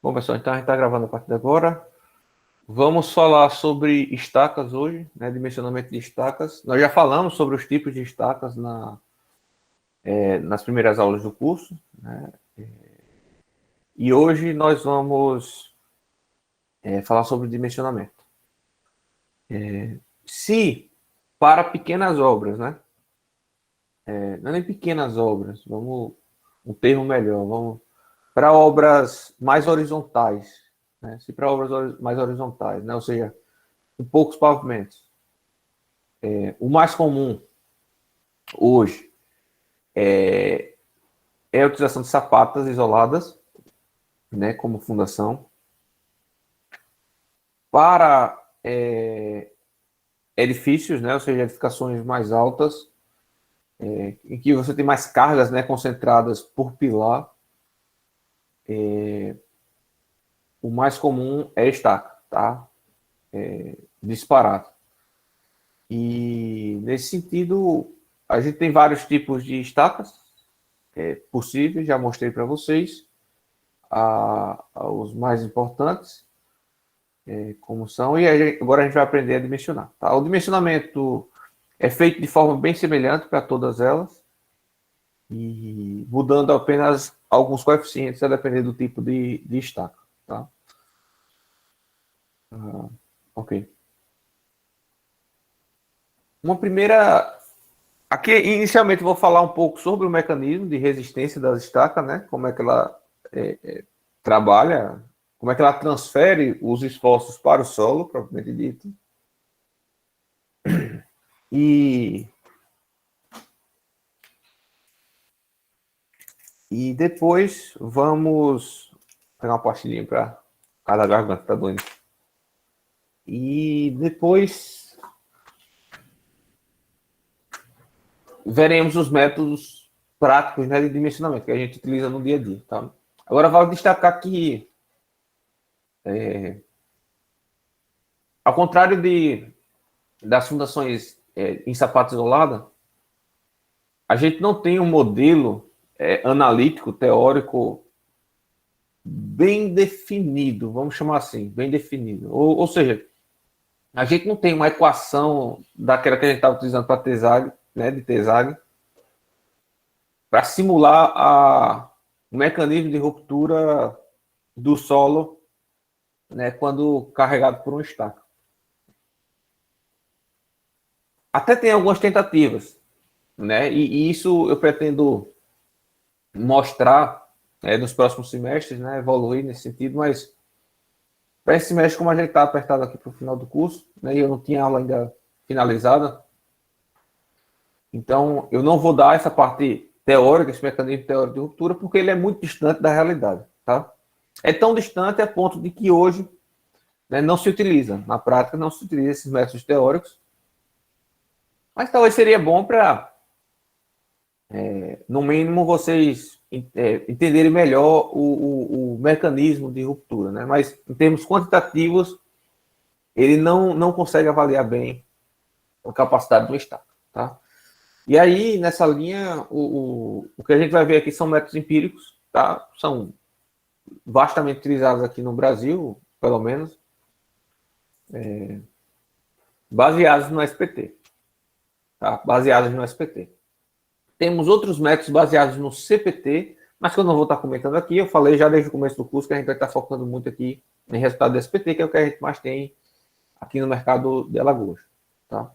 Bom, pessoal, então a gente está gravando a partir de agora. Vamos falar sobre estacas hoje, né? Dimensionamento de estacas. Nós já falamos sobre os tipos de estacas nas primeiras aulas do curso, né? E hoje nós vamos falar sobre dimensionamento. Se para pequenas obras, né? Não é nem pequenas obras, vamos um termo melhor, vamos para obras mais horizontais, né? Se para obras mais horizontais, né? Ou seja, com poucos pavimentos. O mais comum hoje é a utilização de sapatas isoladas, né, como fundação, para edifícios, né, ou seja, edificações mais altas, em que você tem mais cargas, né, concentradas por pilar. O mais comum é estaca, tá? Disparado. E nesse sentido, a gente tem vários tipos de estacas possíveis, já mostrei para vocês os mais importantes, como são, e agora a gente vai aprender a dimensionar. Tá? O dimensionamento é feito de forma bem semelhante para todas elas, e mudando apenas alguns coeficientes a depender do tipo de estaca. Tá? Ok. Uma primeira. Aqui, inicialmente, vou falar um pouco sobre o mecanismo de resistência das estacas, né? Como é que ela trabalha, como é que ela transfere os esforços para o solo, propriamente dito. E depois vamos pegar uma pastilhinha para cada garganta, tá doendo. E depois veremos os métodos práticos, né, de dimensionamento que a gente utiliza no dia a dia. Tá? Agora, vale destacar que, ao contrário das fundações em sapato isolada, a gente não tem um modelo analítico, teórico, bem definido, vamos chamar assim, bem definido. Ou seja, a gente não tem uma equação daquela que a gente estava utilizando para Tesague, né, de Tesague, para simular o mecanismo de ruptura do solo, né, quando carregado por um estaca. Até tem algumas tentativas, né, e isso eu pretendo mostrar nos próximos semestres, né, evoluir nesse sentido, mas para esse semestre, como a gente está apertado aqui para o final do curso, né, e eu não tinha aula ainda finalizada, então eu não vou dar essa parte teórica, esse mecanismo teórico de ruptura, porque ele é muito distante da realidade, tá? É tão distante a ponto de que hoje, né, não se utiliza, na prática não se utiliza esses métodos teóricos, mas talvez seria bom para, no mínimo, vocês entenderem melhor o mecanismo de ruptura, né? Mas em termos quantitativos, ele não consegue avaliar bem a capacidade do Estado, tá? E aí, nessa linha, o que a gente vai ver aqui são métodos empíricos, tá? São vastamente utilizados aqui no Brasil, pelo menos, baseados no SPT, tá? Baseados no SPT. Temos outros métodos baseados no CPT, mas que eu não vou estar comentando aqui. Eu falei já desde o começo do curso que a gente vai estar focando muito aqui em resultado do SPT, que é o que a gente mais tem aqui no mercado de Alagoas, tá?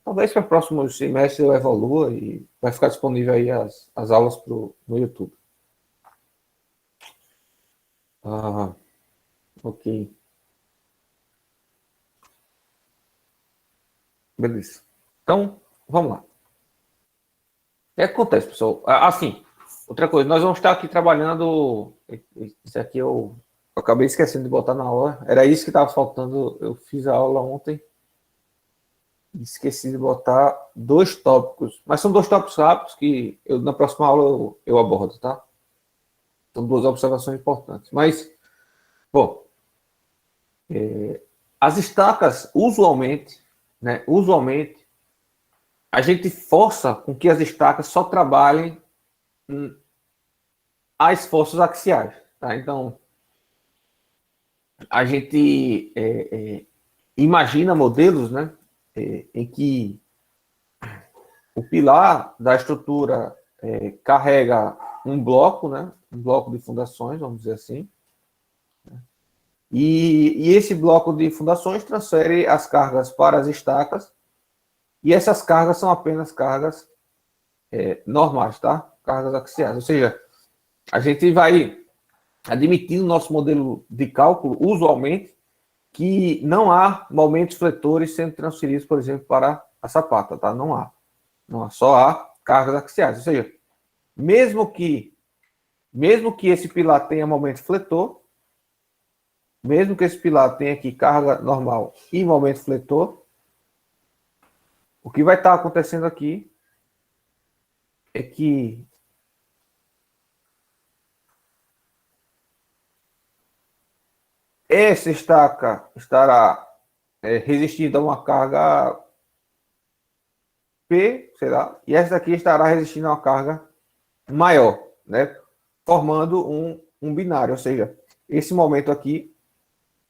Talvez para o próximo semestre eu evolua e vai ficar disponível aí as aulas no YouTube. Ok. Beleza. Então, vamos lá. O que acontece, pessoal? Assim, outra coisa, nós vamos estar aqui trabalhando. Isso aqui eu acabei esquecendo de botar na aula. Era isso que estava faltando. Eu fiz a aula ontem. Esqueci de botar 2 tópicos. Mas são 2 tópicos rápidos que na próxima aula eu abordo, tá? São 2 observações importantes. Mas, bom, as estacas, usualmente, né? Usualmente, a gente força com que as estacas só trabalhem a esforços axiais, tá? Então, a gente imagina modelos, né, em que o pilar da estrutura carrega um bloco, né, um bloco de fundações, vamos dizer assim, e esse bloco de fundações transfere as cargas para as estacas, e essas cargas são apenas cargas normais, tá? Cargas axiais, ou seja, a gente vai admitir no nosso modelo de cálculo, usualmente, que não há momentos fletores sendo transferidos, por exemplo, para a sapata, tá? Não há. Não há, só há cargas axiais, ou seja, mesmo que esse pilar tenha momento fletor, mesmo que esse pilar tenha aqui carga normal e momento fletor, o que vai estar acontecendo aqui é que essa estaca estará resistindo a uma carga P, sei lá, e essa aqui estará resistindo a uma carga maior, né? Formando um binário, ou seja, esse momento aqui,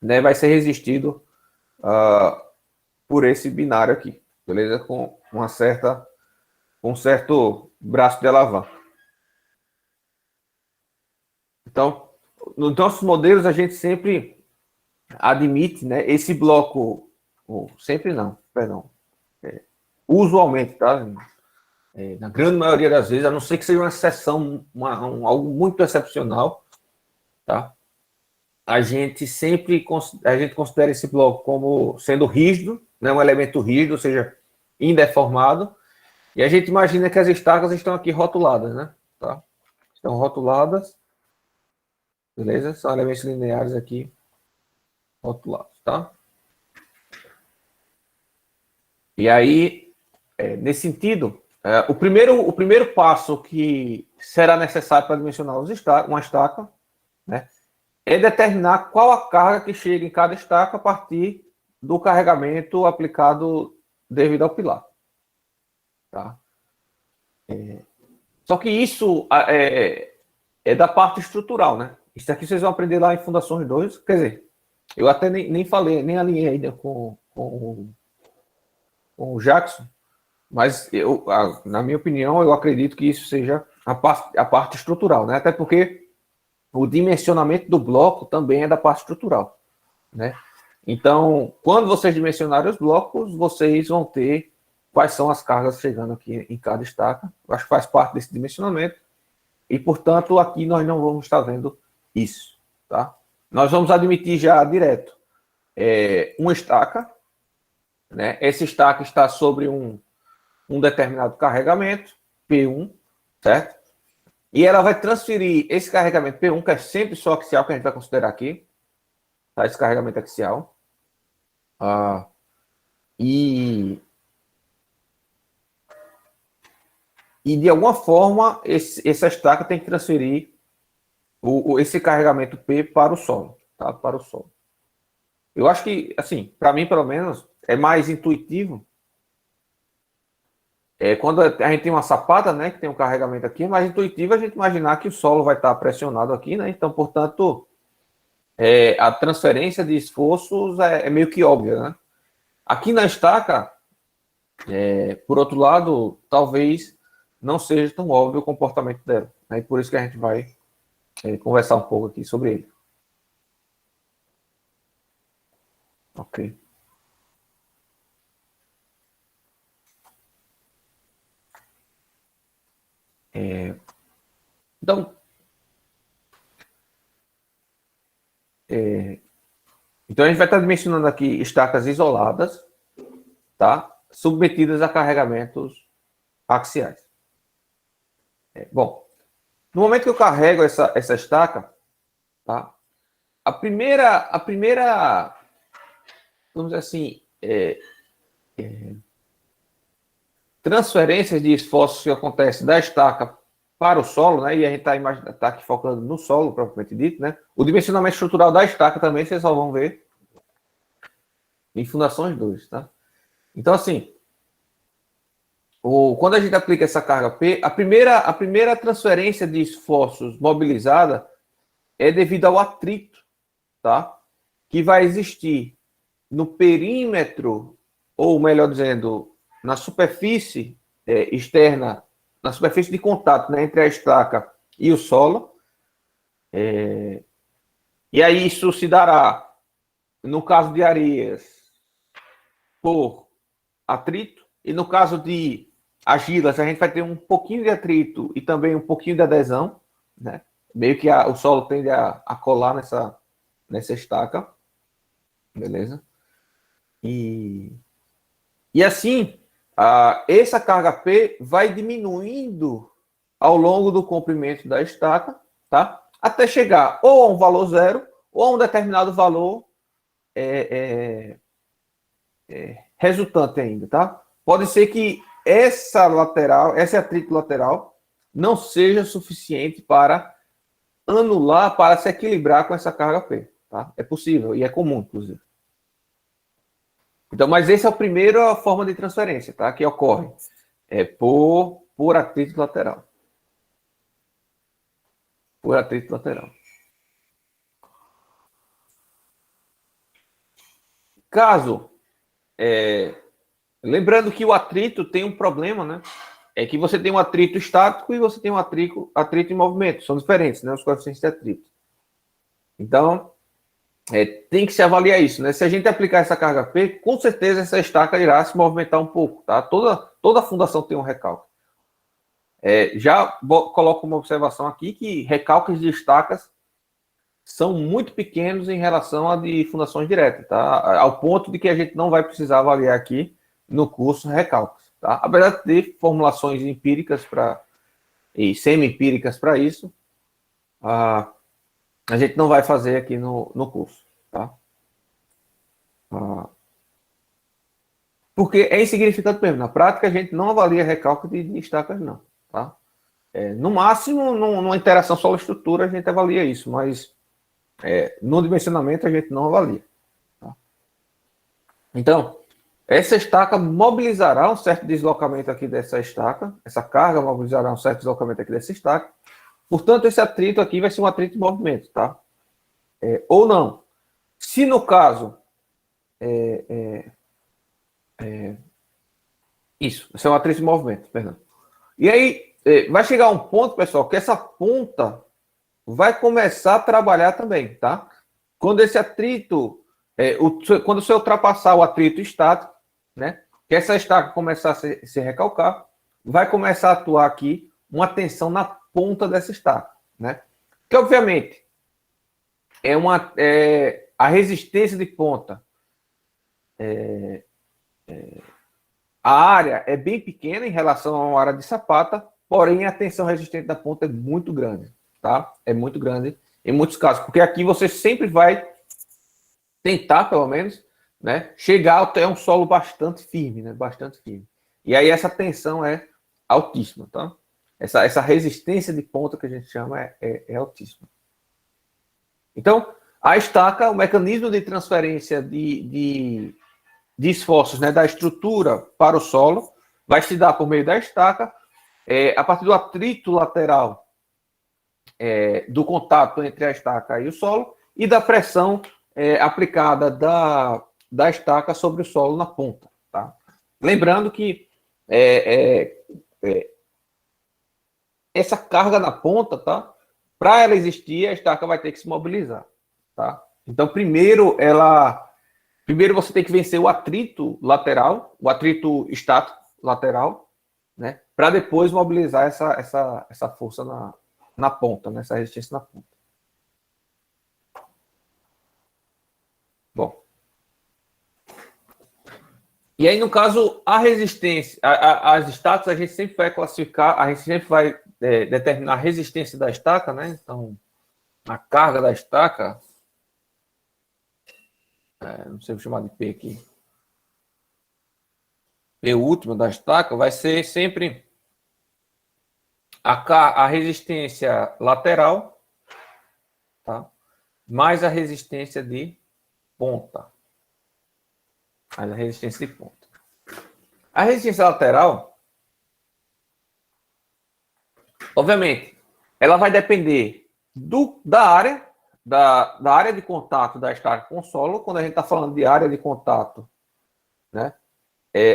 né, vai ser resistido por esse binário aqui, beleza? Com um certo braço de alavanca. Então, nos nossos modelos, a gente sempre admite, né, esse bloco, sempre não, perdão, usualmente, tá? Na grande maioria das vezes, a não ser que seja uma exceção, algo muito excepcional, tá? A gente considera esse bloco como sendo rígido, né, um elemento rígido, ou seja, indeformado, e a gente imagina que as estacas estão aqui rotuladas, né? Tá? Estão rotuladas, beleza? São elementos lineares aqui rotulados, tá? E aí, nesse sentido, o primeiro passo que será necessário para dimensionar uma estaca, né, é determinar qual a carga que chega em cada estaca a partir do carregamento aplicado devido ao pilar. Tá? Só que isso é da parte estrutural, né? Isso aqui vocês vão aprender lá em Fundações 2. Quer dizer, eu até nem falei, nem alinhei ainda com o Jackson, mas na minha opinião, eu acredito que isso seja a parte estrutural, né? Até porque o dimensionamento do bloco também é da parte estrutural, né? Então, quando vocês dimensionarem os blocos, vocês vão ter quais são as cargas chegando aqui em cada estaca. Eu acho que faz parte desse dimensionamento. E, portanto, aqui nós não vamos estar vendo isso, tá? Nós vamos admitir já direto uma estaca, né? Essa estaca está sobre um determinado carregamento, P1, certo? E ela vai transferir esse carregamento P1, que é sempre só axial, que a gente vai considerar aqui, tá? Esse carregamento axial. E de alguma forma, essa estaca tem que transferir esse carregamento P para o solo, tá? Para o solo. Eu acho que, assim, para mim, pelo menos, é mais intuitivo. Quando a gente tem uma sapata, né, que tem um carregamento aqui, é mais intuitivo a gente imaginar que o solo vai estar pressionado aqui, né? Então, portanto, a transferência de esforços é meio que óbvia, né? Aqui na estaca, por outro lado, talvez não seja tão óbvio o comportamento dela, né? E por isso que a gente vai conversar um pouco aqui sobre ele. Ok. Então, então, a gente vai estar dimensionando aqui estacas isoladas, tá? Submetidas a carregamentos axiais. Bom, no momento que eu carrego essa estaca, tá? A primeira, vamos dizer assim, transferência de esforços que acontece da estaca para o solo, né? E a gente está aqui focando no solo, propriamente dito, né? O dimensionamento estrutural da estaca também vocês só vão ver em Fundações 2, tá? Então, assim, quando a gente aplica essa carga P, a primeira transferência de esforços mobilizada é devido ao atrito, tá? que vai existir no perímetro, ou melhor dizendo, na superfície externa, na superfície de contato, né, entre a estaca e o solo. E aí isso se dará, no caso de areias, por atrito, e no caso de argilas, a gente vai ter um pouquinho de atrito e também um pouquinho de adesão, né? Meio que o solo tende a colar nessa estaca, beleza? E assim, essa carga P vai diminuindo ao longo do comprimento da estaca, tá? Até chegar ou a um valor zero ou a um determinado valor resultante ainda, tá? Pode ser que esse atrito lateral, não seja suficiente para anular, para se equilibrar com essa carga P, tá? É possível e é comum, inclusive. Então, mas essa é a primeira forma de transferência, tá? Que ocorre por atrito lateral. Por atrito lateral. Caso, lembrando que o atrito tem um problema, né? É que você tem um atrito estático e você tem um atrito em movimento. São diferentes, né? Os coeficientes de atrito. Então, tem que se avaliar isso, né? Se a gente aplicar essa carga P, com certeza essa estaca irá se movimentar um pouco, tá? Toda a fundação tem um recalque. Já coloco uma observação aqui que recalques de estacas são muito pequenos em relação a de fundações diretas, tá? Ao ponto de que a gente não vai precisar avaliar aqui no curso recalques, tá? Apesar de ter formulações empíricas e semi-empíricas para isso, a gente não vai fazer aqui no curso, tá? Porque é insignificante mesmo. Na prática, a gente não avalia recalque de estacas, não, tá? No máximo, numa interação solo-estrutura, a gente avalia isso, mas no dimensionamento a gente não avalia. Tá? Então, essa estaca mobilizará um certo deslocamento aqui dessa estaca, essa carga mobilizará um certo deslocamento aqui dessa estaca, portanto, esse atrito aqui vai ser um atrito de movimento, tá? Ou não. Se no caso, isso, vai ser um atrito de movimento, perdão. E aí, vai chegar um ponto, pessoal, que essa ponta vai começar a trabalhar também, tá? Quando esse atrito, quando você ultrapassar o atrito estático, né? Que essa estaca começar a se recalcar, vai começar a atuar aqui uma tensão na ponta dessa estaca, né? Que obviamente a resistência de ponta, a área é bem pequena em relação a uma área de sapata, porém a tensão resistente da ponta é muito grande, tá? É muito grande em muitos casos, porque aqui você sempre vai tentar, pelo menos, né, chegar até um solo bastante firme, né? Bastante firme. E aí essa tensão é altíssima, tá? Essa resistência de ponta que a gente chama é altíssima. Então, a estaca, o mecanismo de transferência de esforços, né, da estrutura para o solo vai se dar por meio da estaca, a partir do atrito lateral do contato entre a estaca e o solo e da pressão aplicada da estaca sobre o solo na ponta. Tá? Lembrando que essa carga na ponta, tá? Para ela existir, a estaca vai ter que se mobilizar. Tá? Então, primeiro você tem que vencer o atrito lateral, o atrito estático lateral, né? Para depois mobilizar essa força na ponta, né? Essa resistência na ponta. Bom. E aí, no caso, a resistência, as estacas, a gente sempre vai classificar, a gente sempre vai determinar a resistência da estaca, né? Então, a carga da estaca, não sei chamar de P aqui, P último da estaca, vai ser sempre a resistência lateral, tá? Mais a resistência de ponta. Mais a resistência de ponta. A resistência lateral, obviamente, ela vai depender da área, da área de contato da estaca com o solo. Quando a gente está falando de área de contato, né,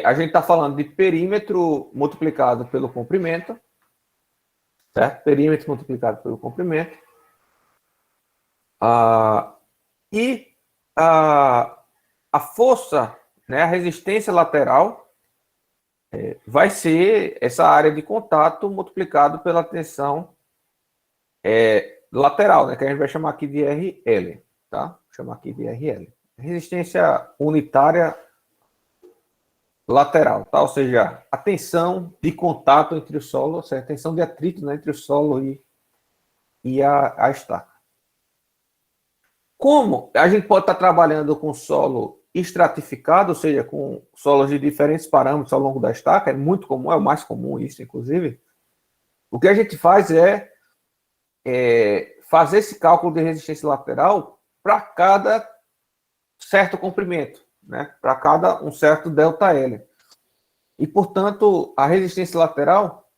a gente está falando de perímetro multiplicado pelo comprimento, certo? Perímetro multiplicado pelo comprimento. E a força, né, a resistência lateral, vai ser essa área de contato multiplicado pela tensão lateral, né, que a gente vai chamar aqui de RL, tá? Vou chamar aqui de RL. Resistência unitária lateral, tá? Ou seja, a tensão de contato entre o solo, ou seja, a tensão de atrito, né, entre o solo e a estaca. Como a gente pode estar trabalhando com solo estratificado, ou seja, com solos de diferentes parâmetros ao longo da estaca, é muito comum, é o mais comum isso, inclusive. O que a gente faz é fazer esse cálculo de resistência lateral para cada certo comprimento, né? Para cada um certo ΔL. E, portanto, a resistência lateral,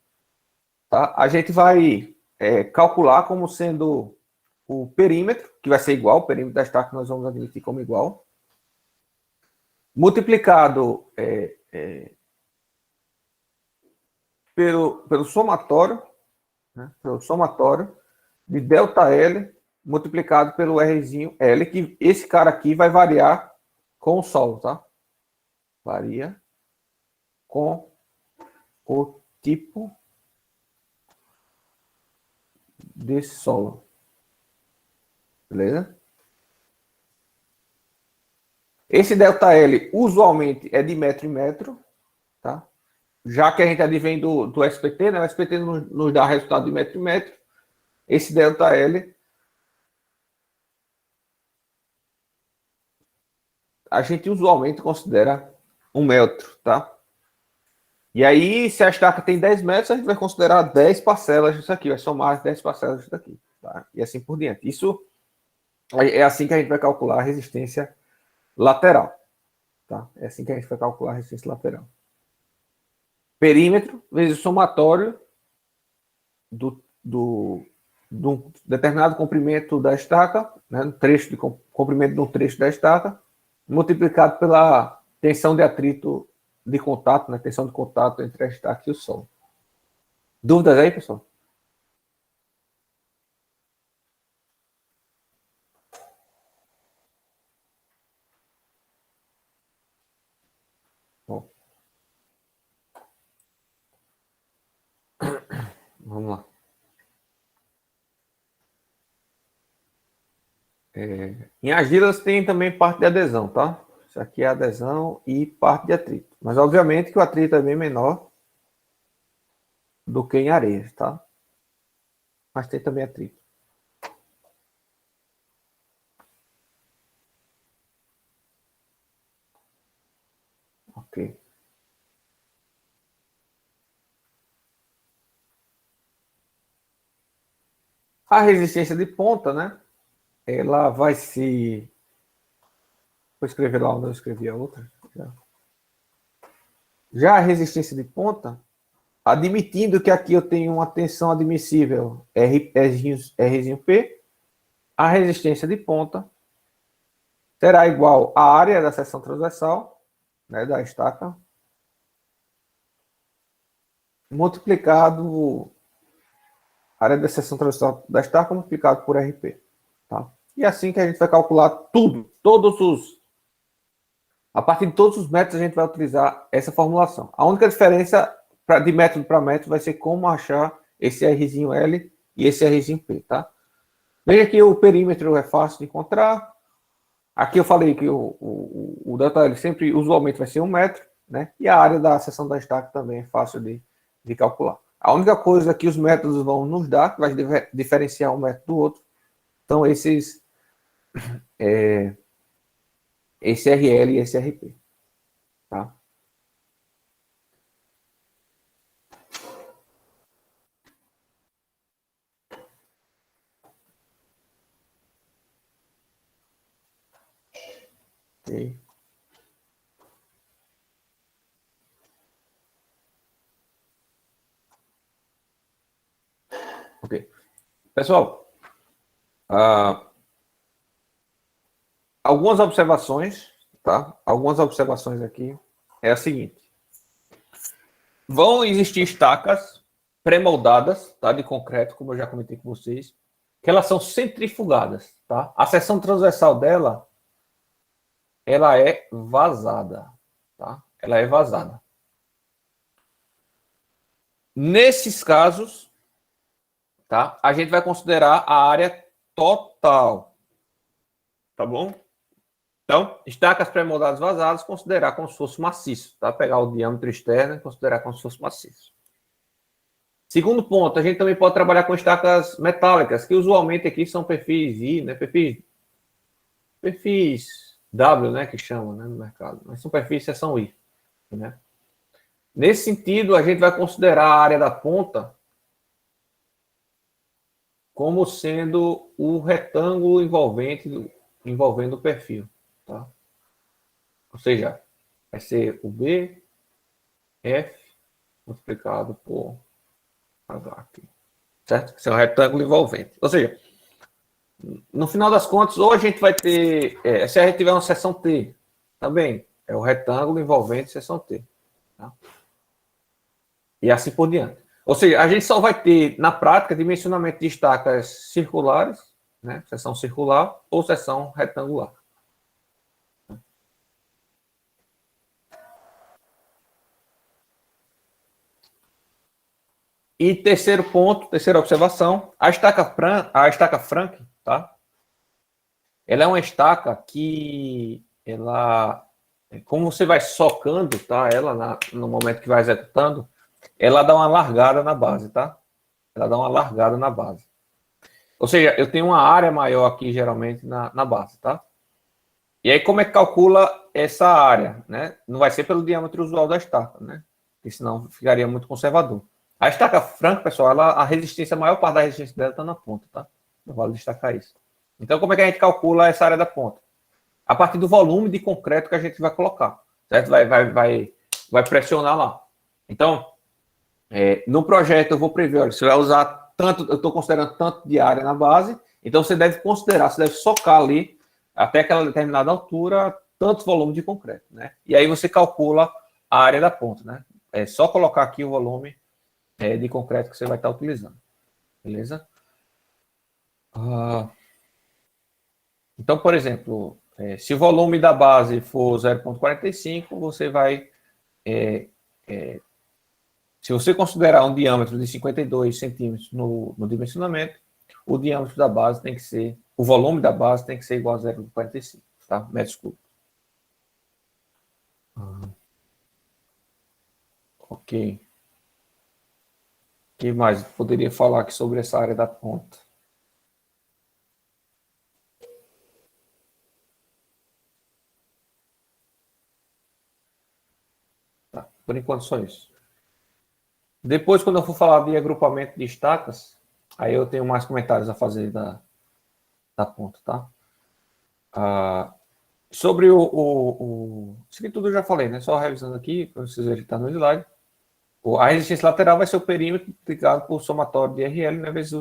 tá? A gente vai calcular como sendo o perímetro, que vai ser igual, o perímetro da estaca nós vamos admitir como igual, multiplicado pelo somatório, né? Pelo somatório de ΔL multiplicado pelo Rzinho L, que esse cara aqui vai variar com o solo, tá? Varia com o tipo desse solo. Beleza? Esse ΔL usualmente é de metro em metro, tá? Já que a gente advém do SPT, né? O SPT nos dá resultado de metro em metro. Esse ΔL a gente usualmente considera 1 metro, tá? E aí, se a estaca tem 10 metros, a gente vai considerar 10 parcelas disso aqui, vai somar as 10 parcelas disso daqui, tá? E assim por diante. Isso é assim que a gente vai calcular a resistência lateral, tá? É assim que a gente vai calcular a resistência lateral. Perímetro vezes o somatório do um determinado comprimento da estaca, né, no trecho de comprimento de um trecho da estaca, multiplicado pela tensão de atrito de contato, né, tensão de contato entre a estaca e o solo. Dúvidas aí, pessoal? Bom, vamos lá. Em argilas tem também parte de adesão, tá? Isso aqui é adesão e parte de atrito. Mas, obviamente, que o atrito é bem menor do que em areias, tá? Mas tem também atrito. Ok. A resistência de ponta, né? Ela vai se... Vou escrever lá onde eu escrevi a outra. Já a resistência de ponta, admitindo que aqui eu tenho uma tensão admissível R'P, a resistência de ponta será igual à área da seção transversal, né, da estaca, multiplicado a área da seção transversal da estaca multiplicado por RP. Tá? E assim que a gente vai calcular tudo, a partir de todos os métodos a gente vai utilizar essa formulação. A única diferença de método para método vai ser como achar esse Rzinho L e esse Rzinho P, tá? Veja que o perímetro é fácil de encontrar. Aqui eu falei que o ΔL sempre, usualmente, vai ser 1 metro, né? E a área da seção da estaca também é fácil de calcular. A única coisa que os métodos vão nos dar, que vai diferenciar um método do outro, são esse RL e esse RP. Tá? Ok. Ok. Pessoal, algumas observações, tá? Algumas observações aqui é a seguinte. Vão existir estacas pré-moldadas, tá? De concreto, como eu já comentei com vocês, que elas são centrifugadas, tá? A seção transversal dela, ela é vazada, tá? Ela é vazada. Nesses casos, tá? A gente vai considerar a área total, tá bom? Então, estacas pré-moldadas vazadas, considerar como se fosse maciço, tá? Pegar o diâmetro externo e considerar como se fosse maciço. Segundo ponto, a gente também pode trabalhar com estacas metálicas, que usualmente aqui são perfis I, né? Perfis W, né? Que chamam, né? No mercado. Mas são perfis seção I, né? Nesse sentido, a gente vai considerar a área da ponta como sendo o retângulo envolvendo o perfil, tá? Ou seja, vai ser o B, F, multiplicado por H aqui, certo? Esse é um retângulo envolvente. Ou seja, no final das contas, ou a gente vai ter, se a gente tiver uma seção T, também é o retângulo envolvente seção T, tá? E assim por diante. Ou seja, a gente só vai ter, na prática, dimensionamento de estacas circulares, né? Seção circular ou seção retangular. E terceiro ponto, terceira observação, a estaca Frank, tá? Ela é uma estaca que, como você vai socando, tá? Ela, no momento que vai executando, ela dá uma largada na base, tá? Ela dá uma largada na base. Ou seja, eu tenho uma área maior aqui, geralmente, na base, tá? E aí, como é que calcula essa área, né? Não vai ser pelo diâmetro usual da estaca, né? Porque senão ficaria muito conservador. A estaca franca, pessoal, a resistência, a maior parte da resistência dela está na ponta, tá? Não vale destacar isso. Então, como é que a gente calcula essa área da ponta? A partir do volume de concreto que a gente vai colocar, certo? Vai pressionar lá. Então, no projeto eu vou prever, olha, você vai usar tanto, eu estou considerando tanto de área na base, então você deve considerar, você deve socar ali, até aquela determinada altura, tanto volume de concreto, né? E aí você calcula a área da ponta, né? É só colocar aqui o volume de concreto que você vai estar utilizando. Beleza? Então, por exemplo, se o volume da base for 0,45, você vai... se você considerar um diâmetro de 52 centímetros no dimensionamento, o diâmetro da base tem que ser... O volume da base tem que ser igual a 0,45, tá? Metros cúbicos. Ok. O que mais poderia falar aqui sobre essa área da ponta? Tá, por enquanto só isso. Depois, quando eu for falar de agrupamento de estacas, aí eu tenho mais comentários a fazer da ponta, tá? Sobre isso aqui tudo eu já falei, né? Só revisando aqui, para vocês verem que está no slide. A resistência lateral vai ser o perímetro multiplicado por somatório de RL, né, vezes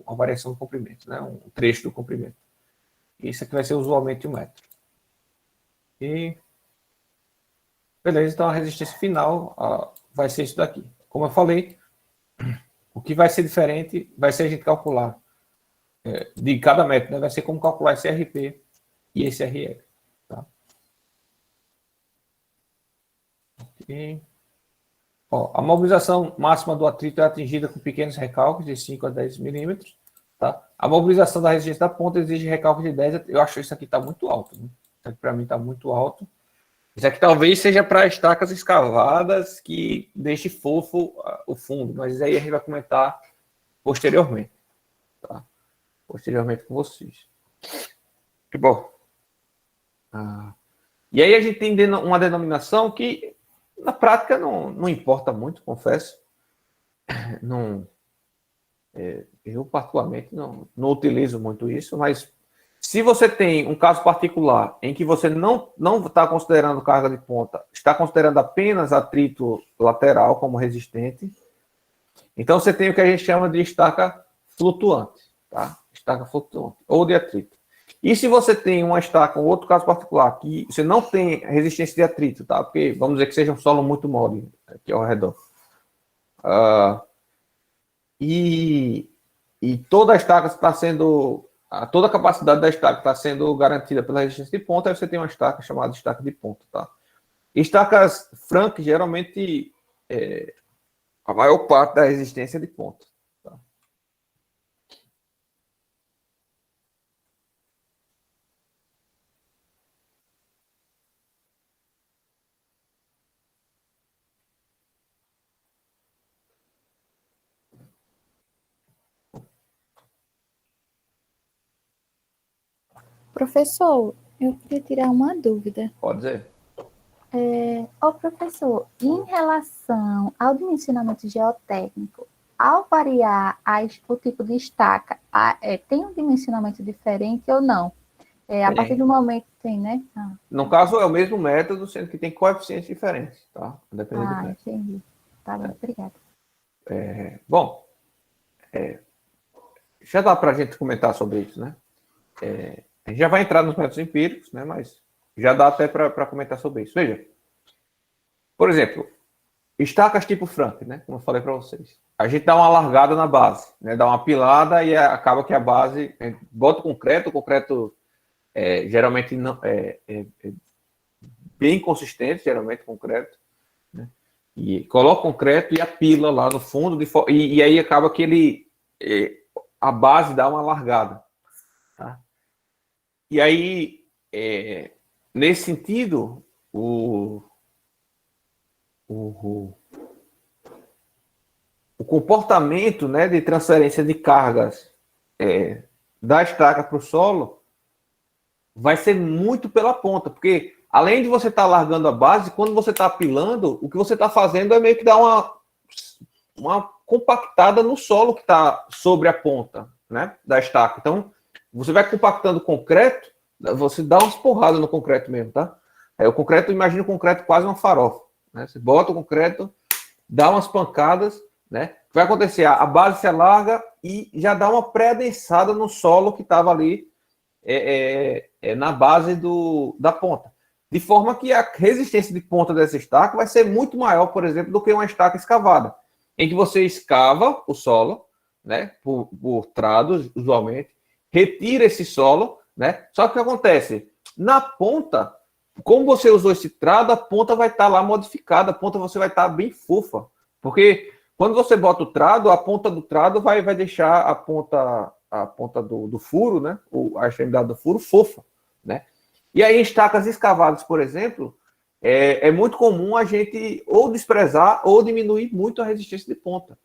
a variação do comprimento, né, um trecho do comprimento. Isso aqui vai ser usualmente 1 metro. E beleza, então a resistência final vai ser isso daqui. Como eu falei, o que vai ser diferente vai ser a gente calcular de cada metro, né, vai ser como calcular esse RP e esse RL. Tá? Ok. A mobilização máxima do atrito é atingida com pequenos recalques de 5 a 10 milímetros. Tá? A mobilização da resistência da ponta exige recalque de 10. Eu acho que isso aqui está muito alto. Né? Isso aqui para mim está muito alto. Isso aqui talvez seja para estacas escavadas que deixe fofo o fundo, mas aí a gente vai comentar posteriormente. Tá? Posteriormente com vocês. Que bom. E aí a gente tem uma denominação que na prática não importa muito, confesso. Não, eu, particularmente, não utilizo muito isso, mas se você tem um caso particular em que você não está considerando carga de ponta, está considerando apenas atrito lateral como resistente, então você tem o que a gente chama de estaca flutuante, tá? Estaca flutuante, ou de atrito. E se você tem uma estaca, um outro caso particular, que você não tem resistência de atrito, tá? Porque vamos dizer que seja um solo muito mole aqui ao redor. E, e toda a estaca está sendo. Toda a capacidade da estaca está sendo garantida pela resistência de ponta, aí você tem uma estaca chamada estaca de ponta, tá? Estacas Frank, geralmente, a maior parte da resistência é de ponta. Tá? Professor, eu queria tirar uma dúvida. Pode dizer. Professor, em relação ao dimensionamento geotécnico, ao variar o tipo de estaca, tem um dimensionamento diferente ou não? A partir do momento que tem, né? No caso, é o mesmo método, sendo que tem coeficientes diferentes, tá? Dependendo do método. Entendi. Tá bom, obrigada. Bom, já dá para a gente comentar sobre isso, né? A gente já vai entrar nos métodos empíricos, né? Mas já dá até para comentar sobre isso. Veja, por exemplo, estacas tipo Frank, né? Como eu falei para vocês. A gente dá uma largada na base, né? Dá uma pilada e acaba que a base bota o concreto geralmente não, bem consistente, geralmente concreto, né? E coloca o concreto e a pila lá no fundo, e aí acaba que a base dá uma largada. Tá? E aí, nesse sentido, o comportamento, né, de transferência de cargas da estaca para o solo vai ser muito pela ponta, porque além de você estar largando a base, quando você está apilando, o que você está fazendo é meio que dar uma compactada no solo que está sobre a ponta, né, da estaca. Então, você vai compactando o concreto, você dá umas porradas no concreto mesmo, tá? Aí o concreto, imagina o concreto quase uma farofa, né? Você bota o concreto, dá umas pancadas, né? O que vai acontecer? A base se alarga e já dá uma pré-adensada no solo que estava ali na base da ponta. De forma que a resistência de ponta dessa estaca vai ser muito maior, por exemplo, do que uma estaca escavada, em que você escava o solo, né, por trados, usualmente, retira esse solo, né? Só que o que acontece? Na ponta, como você usou esse trado, a ponta vai estar lá modificada, a ponta você vai estar bem fofa. Porque quando você bota o trado, a ponta do trado vai deixar a ponta do furo, né? A extremidade do furo fofa, né? E aí, em estacas escavadas, por exemplo, é muito comum a gente ou desprezar ou diminuir muito a resistência de ponta.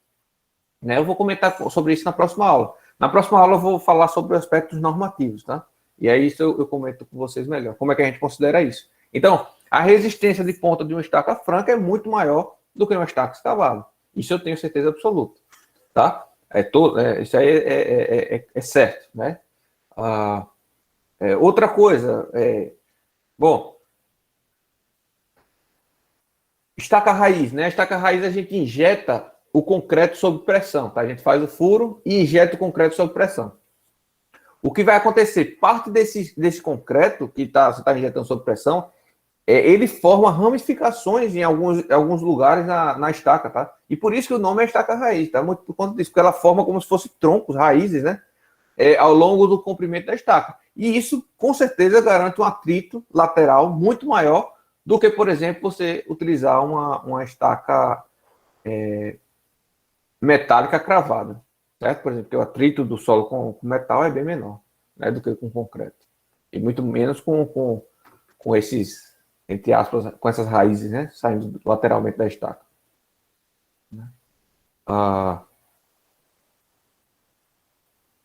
Né? Eu vou comentar sobre isso na próxima aula. Na próxima aula eu vou falar sobre aspectos normativos, tá? E aí isso eu comento com vocês melhor. Como é que a gente considera isso? Então, a resistência de ponta de uma estaca franca é muito maior do que uma estaca escavada. Isso eu tenho certeza absoluta, tá? Isso aí é certo, né? Outra coisa, bom, estaca raiz, né? Estaca raiz a gente injeta o concreto sob pressão, tá? A gente faz o furo e injeta o concreto sob pressão. O que vai acontecer? Parte desse concreto que você está injetando sob pressão, ele forma ramificações em alguns lugares na estaca, tá? E por isso que o nome é estaca raiz, tá? Muito por conta disso, porque ela forma como se fosse troncos, raízes, né? Ao longo do comprimento da estaca. E isso, com certeza, garante um atrito lateral muito maior do que, por exemplo, você utilizar uma estaca metálica cravada, certo? Por exemplo, o atrito do solo com metal é bem menor, né, do que com concreto. E muito menos com esses, entre aspas, com essas raízes, né, saindo lateralmente da estaca.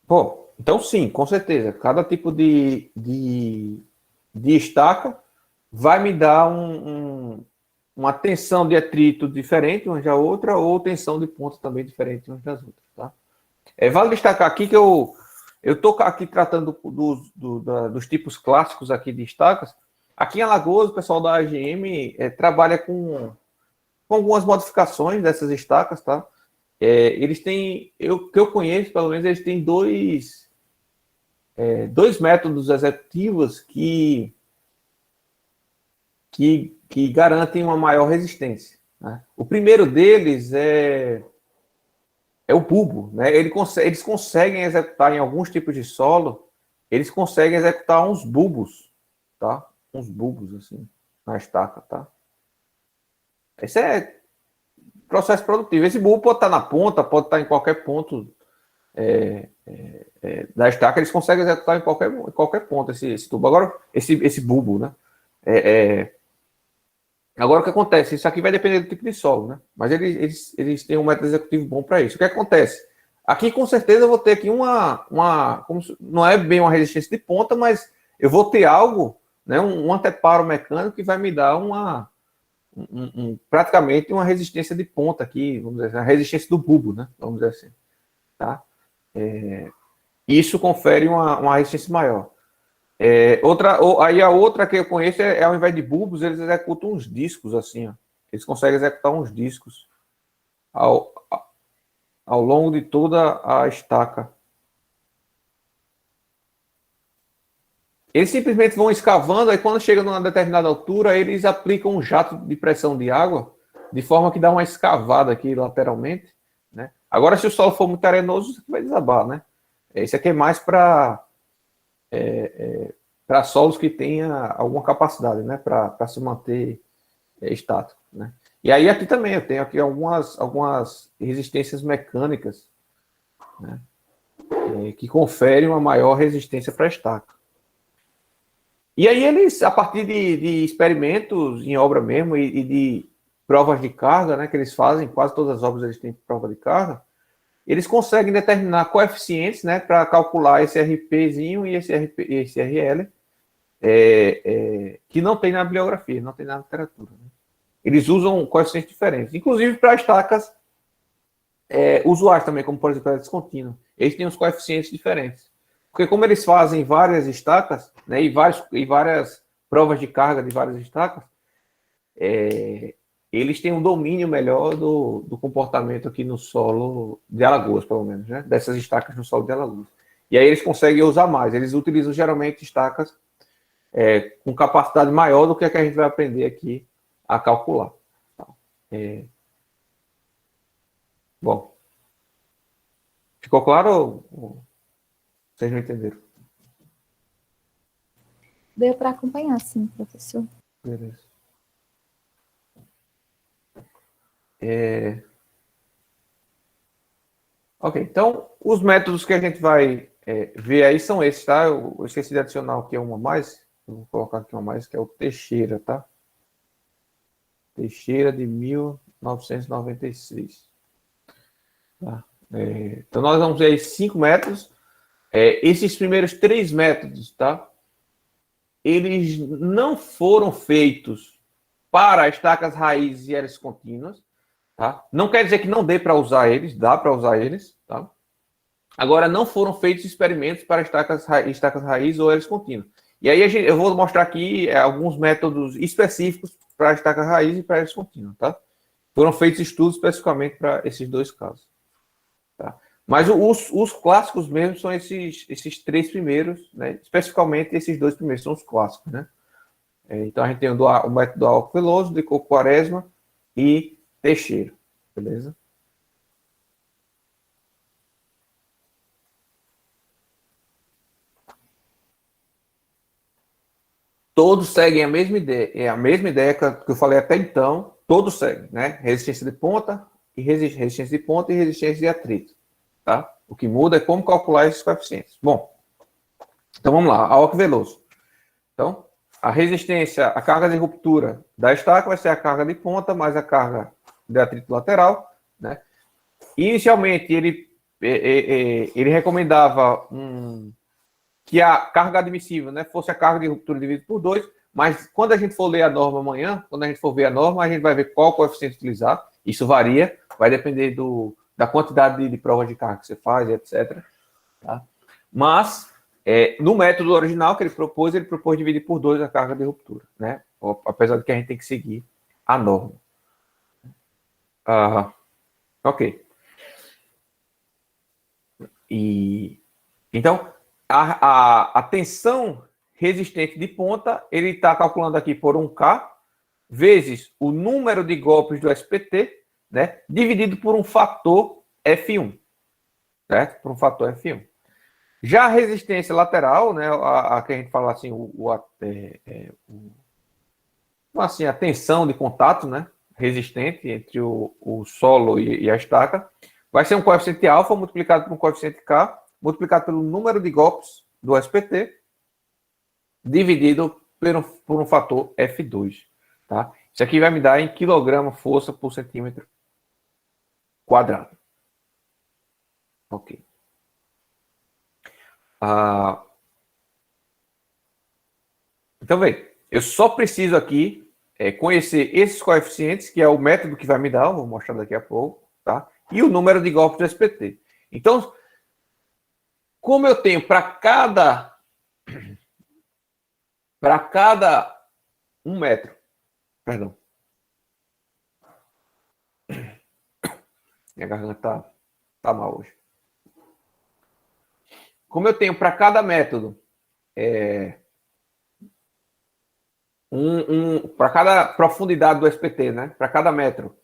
Bom, então sim, com certeza. Cada tipo de estaca vai me dar uma tensão de atrito diferente uma da outra, ou tensão de ponta também diferente umas das outras, tá? Vale destacar aqui que eu estou aqui tratando dos tipos clássicos aqui de estacas. Aqui em Alagoas, o pessoal da AGM trabalha com algumas modificações dessas estacas, tá? Eles têm, que eu conheço, pelo menos, eles têm dois dois métodos executivos que garantem uma maior resistência, né? O primeiro deles é o bulbo, né? Eles conseguem executar em alguns tipos de solo, eles conseguem executar uns bulbos, tá? Uns bulbos, assim, na estaca, tá? Esse é processo produtivo. Esse bulbo pode estar na ponta, pode estar em qualquer ponto da estaca, eles conseguem executar em qualquer ponto esse tubo. Agora, esse bulbo, né? Agora, o que acontece? Isso aqui vai depender do tipo de solo, né? Mas eles têm um método executivo bom para isso. O que acontece? Aqui, com certeza, eu vou ter aqui não é bem uma resistência de ponta, mas eu vou ter algo, né? Um anteparo mecânico que vai me dar praticamente uma resistência de ponta aqui, vamos dizer assim, a resistência do bulbo, né? Vamos dizer assim, tá? Isso confere uma resistência maior. Aí a outra que eu conheço ao invés de bulbos, eles executam uns discos assim, ó. Eles conseguem executar uns discos ao longo de toda a estaca. Eles simplesmente vão escavando, aí quando chega numa determinada altura, eles aplicam um jato de pressão de água, de forma que dá uma escavada aqui lateralmente, né? Agora, se o solo for muito arenoso, isso aqui vai desabar, né? Isso aqui é mais para solos que tenha alguma capacidade, né? Para se manter estático, né? E aí aqui também eu tenho aqui algumas resistências mecânicas, né? Que conferem uma maior resistência para a estaca. E aí eles, a partir de experimentos em obra mesmo e de provas de carga, né, que eles fazem, quase todas as obras eles têm prova de carga, eles conseguem determinar coeficientes, né, para calcular esse RPzinho e esse RL, que não tem na bibliografia, não tem na literatura, né? Eles usam coeficientes diferentes, inclusive para estacas usuais também, como por exemplo a descontínua. Eles têm os coeficientes diferentes. Porque como eles fazem várias estacas, né, e várias provas de carga de várias estacas, eles têm um domínio melhor do comportamento aqui no solo de Alagoas, pelo menos, né, dessas estacas no solo de Alagoas. E aí eles conseguem usar mais. Eles utilizam geralmente estacas com capacidade maior do que a gente vai aprender aqui a calcular. Bom, ficou claro ou vocês não entenderam? Deu para acompanhar, sim, professor. Beleza. Ok, então os métodos que a gente vai ver aí são esses, tá? Eu esqueci de adicionar aqui uma mais. Eu vou colocar aqui uma mais, que é o Teixeira, tá? Teixeira de 1996. Tá? Então nós vamos ver aí 5 métodos. Esses primeiros 3 métodos, tá? Eles não foram feitos para estacas raízes e hélices contínuas, tá? Não quer dizer que não dê para usar eles, dá para usar eles, tá? Agora, não foram feitos experimentos para estacas raízes ou hélices contínuas. E aí eu vou mostrar aqui alguns métodos específicos para estaca raiz e para hélice contínua, tá? Foram feitos estudos especificamente para esses dois casos, tá? Mas os clássicos mesmo são esses 3 primeiros, né? Especificamente esses 2 primeiros são os clássicos, né? Então a gente tem o método Álcool Veloso, de Quaresma e Teixeira, beleza? Todos seguem a mesma ideia, a mesma ideia que eu falei até então, todos seguem, né? Resistência de ponta e resistência de ponta e resistência de atrito, tá? O que muda é como calcular esses coeficientes. Bom, então vamos lá, Álcool Veloso. Então, a resistência, a carga de ruptura da estaca vai ser a carga de ponta mais a carga de atrito lateral, né? Inicialmente, ele recomendava que a carga admissível, né, fosse a carga de ruptura dividida por 2, mas quando a gente for ler a norma amanhã, quando a gente for ver a norma, a gente vai ver qual coeficiente utilizar. Isso varia, vai depender da quantidade de provas de carga que você faz, etc. Tá? Mas, no método original que ele propôs dividir por 2 a carga de ruptura, né? Apesar de que a gente tem que seguir a norma. Ok. Então, a tensão resistente de ponta, ele está calculando aqui por 1K, vezes o número de golpes do SPT, né, dividido por um fator F1, certo? Por um fator F1. Já a resistência lateral, né, a que a gente fala assim, assim, a tensão de contato, né, resistente entre o solo e a estaca, vai ser um coeficiente alfa multiplicado por um coeficiente K, multiplicado pelo número de golpes do SPT, dividido por um fator F2. Tá? Isso aqui vai me dar em quilograma força por centímetro quadrado. Ok. Então, vem. Eu só preciso aqui conhecer esses coeficientes, que é o método que vai me dar, vou mostrar daqui a pouco, tá? E o número de golpes do SPT. Então, como eu tenho para cada 1 metro, perdão. Minha garganta tá mal hoje. Como eu tenho para cada método para cada profundidade do SPT, né? Para cada metro,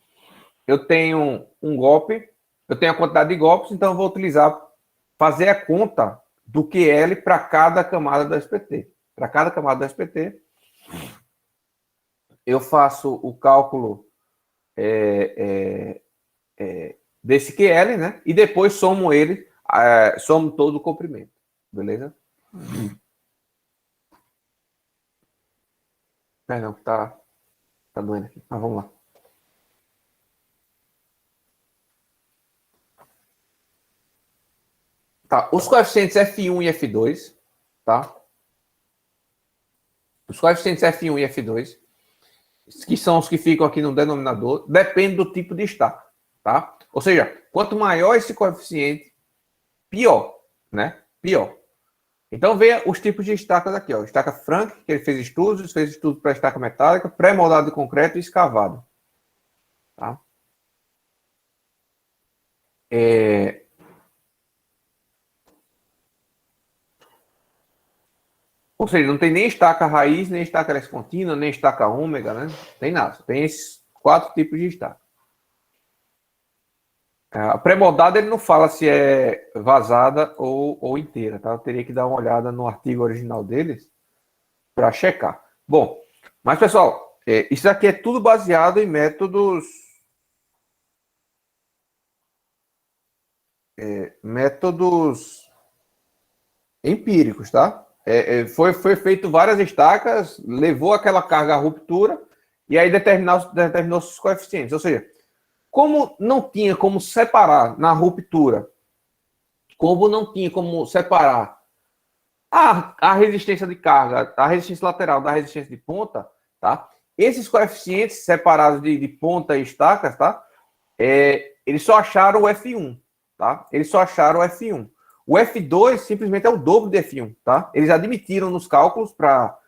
eu tenho um golpe, eu tenho a quantidade de golpes, então eu vou fazer a conta do QL para cada camada do SPT. Para cada camada do SPT, eu faço o cálculo desse QL, né? E depois somo ele, somo todo o comprimento. Beleza? Perdão, tá doendo aqui. Mas vamos lá. Tá, os coeficientes F1 e F2, tá? Os coeficientes F1 e F2, que são os que ficam aqui no denominador, depende do tipo de estaca, tá? Ou seja, quanto maior esse coeficiente, pior, né? Pior. Então, veja os tipos de estacas aqui, ó. Estaca Frank, que ele fez estudos para estaca metálica, pré-moldado de concreto e escavado. Tá? Ou seja, não tem nem estaca raiz, nem estaca leste contínua, nem estaca ômega, né? Tem nada. Tem esses 4 tipos de estaca. A pré-moldada ele não fala se é vazada ou inteira, tá? Eu teria que dar uma olhada no artigo original deles para checar. Bom, mas pessoal, isso aqui é tudo baseado em métodos empíricos, tá? Foi feito várias estacas, levou aquela carga à ruptura e aí determinou os coeficientes. Ou seja, como não tinha como separar na ruptura, como não tinha como separar a resistência de carga, a resistência lateral da resistência de ponta, tá? Esses coeficientes separados de ponta e estacas, tá? Eles só acharam o F1, tá? Eles só acharam o F1. O F2 simplesmente é o dobro de F1, tá? Eles admitiram nos cálculos para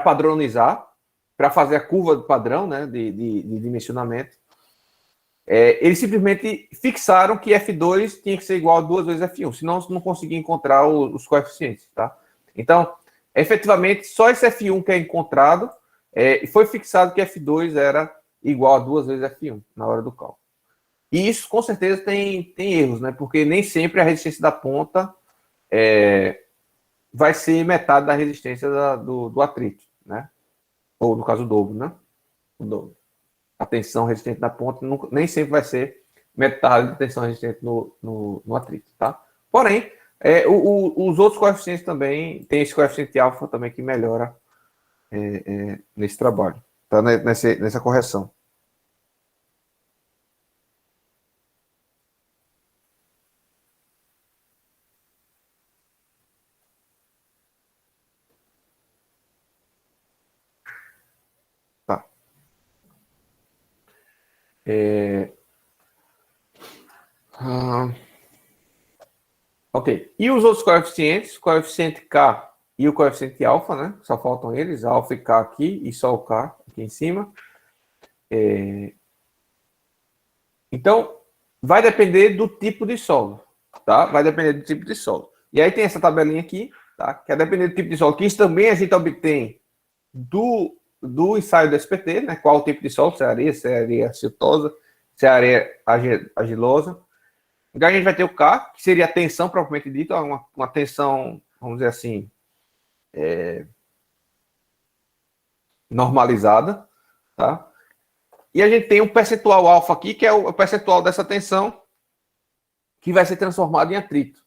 padronizar, para fazer a curva do padrão, né, de dimensionamento. Eles simplesmente fixaram que F2 tinha que ser igual a 2 vezes F1, senão não conseguia encontrar os coeficientes, tá? Então, efetivamente, só esse F1 que é encontrado, foi fixado que F2 era igual a 2 vezes F1 na hora do cálculo. E isso, com certeza, tem erros, né? Porque nem sempre a resistência da ponta vai ser metade da resistência do atrito, né? Ou, no caso, o dobro, né? O dobro. A tensão resistente da ponta nem sempre vai ser metade da tensão resistente no atrito, tá? Porém, os outros coeficientes também, tem esse coeficiente alfa também que melhora nesse trabalho, tá? Nessa correção. Tá. Ok. E os outros coeficientes? O coeficiente K e o coeficiente alfa, né? Só faltam eles, alfa e K aqui, e só o K aqui em cima. Então, vai depender do tipo de solo, tá? Vai depender do tipo de solo. E aí tem essa tabelinha aqui, tá? Que é dependendo do tipo de solo, que isso também a gente obtém do ensaio do SPT, né? Qual o tipo de solo, se é areia siltosa, se é areia argilosa. Então a gente vai ter o K, que seria a tensão propriamente dita, uma tensão, vamos dizer assim, normalizada, tá? E a gente tem um percentual alfa aqui, que é o percentual dessa tensão, que vai ser transformado em atrito,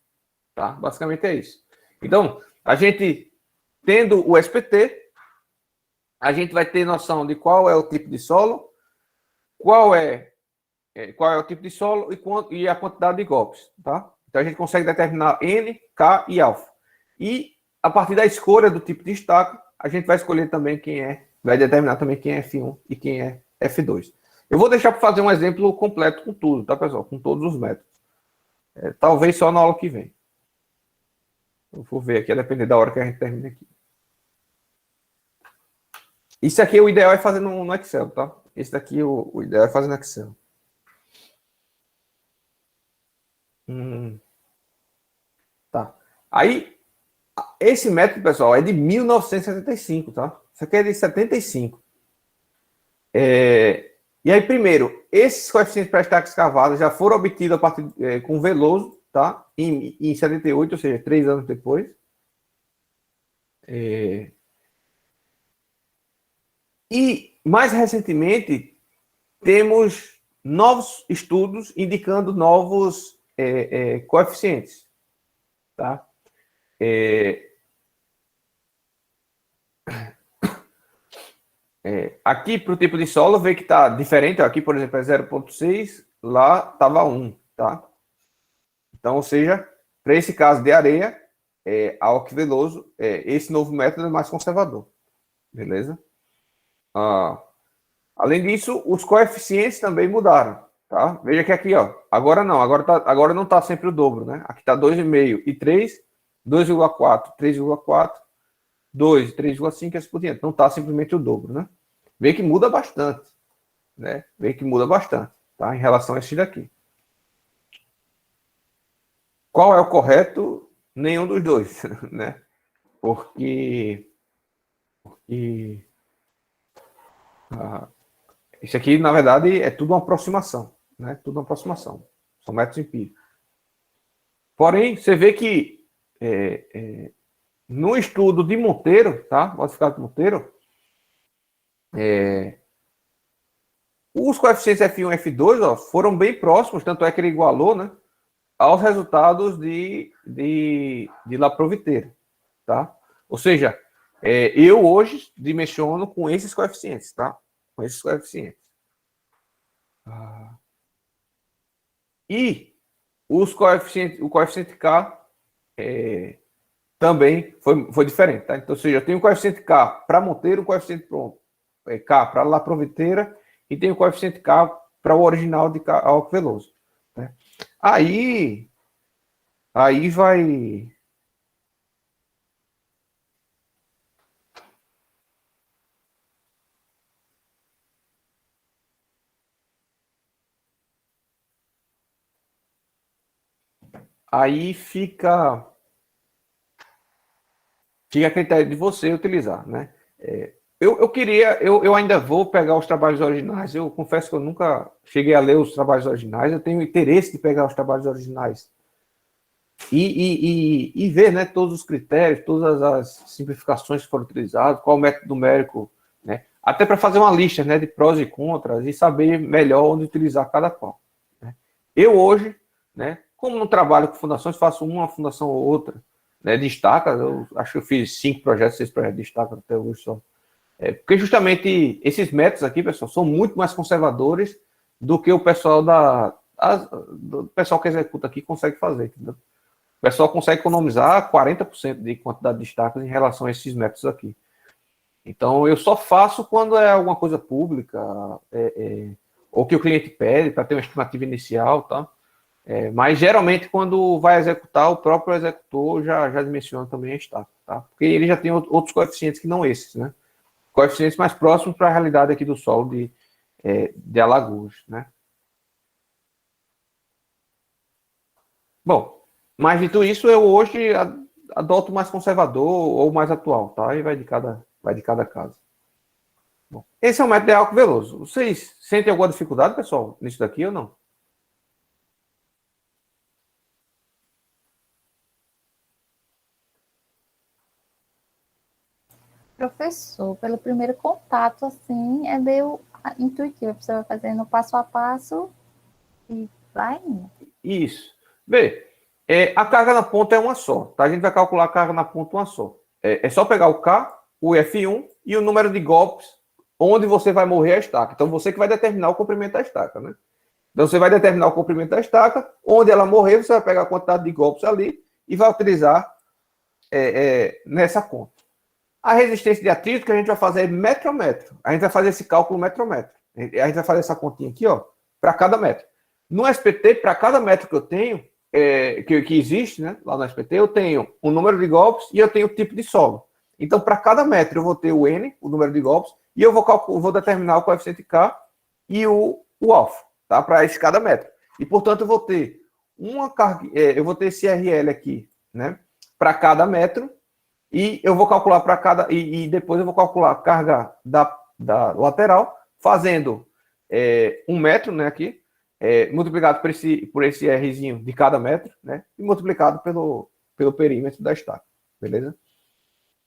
tá? Basicamente é isso. Então, a gente, tendo o SPT, a gente vai ter noção de qual é o tipo de solo, qual é o tipo de solo e a quantidade de golpes, tá? Então, a gente consegue determinar N, K e alfa. E, a partir da escolha do tipo de estaca, a gente vai escolher também vai determinar também quem é F1 e quem é F2. Eu vou deixar para fazer um exemplo completo com tudo, tá, pessoal? Com todos os métodos. Talvez só na aula que vem. Eu vou ver aqui, a depender da hora que a gente termina aqui. Isso aqui, o ideal é fazer no Excel, tá? Esse daqui, o ideal é fazer no Excel. Tá. Aí, esse método, pessoal, é de 1975, tá? Isso aqui é de 75. E aí, primeiro, esses coeficientes para estaca escavada já foram obtidos a partir com Veloso, tá? Em 78, ou seja, 3 anos depois. E, mais recentemente, temos novos estudos indicando novos coeficientes, tá? Aqui, para o tipo de solo, vê que está diferente. Ó, aqui, por exemplo, é 0,6, lá estava 1, tá? Então, ou seja, para esse caso de areia, Alck Veloso, esse novo método é mais conservador, beleza? Além disso, os coeficientes também mudaram, tá? Veja que aqui, ó, agora não, agora não está sempre o dobro, né? Aqui está 2,5 e 3, 2,4, 3,4, 2, 3,5 e assim por diante. Não está simplesmente o dobro, né? Vê que muda bastante, né? Vê que muda bastante, tá? Em relação a esse daqui. Qual é o correto? Nenhum dos dois, né? Porque isso aqui, na verdade, é tudo uma aproximação, né? Tudo uma aproximação. São métodos empíricos. Porém, você vê que no estudo de Monteiro, tá? Modificado de Monteiro, os coeficientes F1 e F2 ó, foram bem próximos, tanto é que ele igualou, né? Aos resultados de Laprovitteira, tá? Ou seja, eu hoje dimensiono com esses coeficientes, tá? Com esses coeficientes. E o coeficiente K também foi diferente, tá? Então, ou seja, eu tenho o coeficiente K para Monteiro, o coeficiente K para Laprovitteira e tem o coeficiente K para o original de Alck Veloso, né? Aí vai... Aí fica a critério de você utilizar, né? Eu ainda vou pegar os trabalhos originais. Eu confesso que eu nunca cheguei a ler os trabalhos originais. Eu tenho interesse de pegar os trabalhos originais e ver, né, todos os critérios, todas as simplificações que foram utilizadas, qual o método numérico, né? Até para fazer uma lista, né, de prós e contras e saber melhor onde utilizar cada qual, né? Eu hoje, né, como não trabalho com fundações, faço uma fundação ou outra, né, de estaca. Eu acho que eu fiz 5 projetos, 6 projetos de estaca até hoje só. Porque justamente esses métodos aqui, pessoal, são muito mais conservadores do que o pessoal do pessoal que executa aqui consegue fazer, entendeu? O pessoal consegue economizar 40% de quantidade de estacas em relação a esses métodos aqui. Então, eu só faço quando é alguma coisa pública, ou que o cliente pede para ter uma estimativa inicial, tá? Mas, geralmente, quando vai executar, o próprio executor já dimensiona também a estaca, tá? Porque ele já tem outros coeficientes que não esses, né? Coeficientes mais próximos para a realidade aqui do solo de Alagoas, né? Bom, mas dito isso, eu hoje adoto mais conservador ou mais atual, tá? Aí vai de cada caso. Bom, esse é o método de álcool veloso. Vocês sentem alguma dificuldade, pessoal, nisso daqui ou não? Professor, pelo primeiro contato, assim, é meio intuitivo. Você vai fazendo passo a passo e vai indo. Isso. Vê, a carga na ponta é uma só, tá? A gente vai calcular a carga na ponta uma só. É só pegar o K, o F1 e o número de golpes onde você vai morrer a estaca. Então, você que vai determinar o comprimento da estaca, né? Então, você vai determinar o comprimento da estaca, onde ela morrer, você vai pegar a quantidade de golpes ali e vai utilizar nessa conta. A resistência de atrito que a gente vai fazer é metro a metro. A gente vai fazer esse cálculo metro a metro. A gente vai fazer essa continha aqui, ó, para cada metro. No SPT, para cada metro que eu tenho, que existe, né, lá no SPT, eu tenho o número de golpes e eu tenho o tipo de solo. Então, para cada metro, eu vou ter o N, o número de golpes, e eu vou determinar o coeficiente K e o alfa, tá? Para cada metro. E, portanto, eu vou ter uma carga, eu vou ter esse RL aqui, né, para cada metro, e eu vou calcular para cada. E depois eu vou calcular a carga da lateral, fazendo 1 metro, né, aqui, multiplicado por esse Rzinho de cada metro, né, e multiplicado pelo perímetro da estaca, beleza?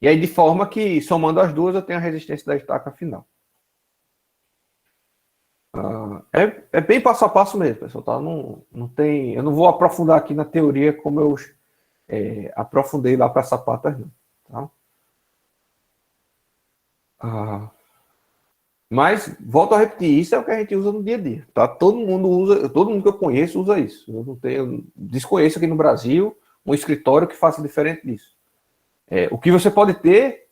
E aí, de forma que, somando as duas, eu tenho a resistência da estaca final. É bem passo a passo mesmo, pessoal, tá? Não tem, eu não vou aprofundar aqui na teoria como eu aprofundei lá para sapatas, não. Tá? Mas, volto a repetir, isso é o que a gente usa no dia a dia. Tá? Todo mundo que eu conheço usa isso. Eu desconheço aqui no Brasil um escritório que faça diferente disso. O que você pode ter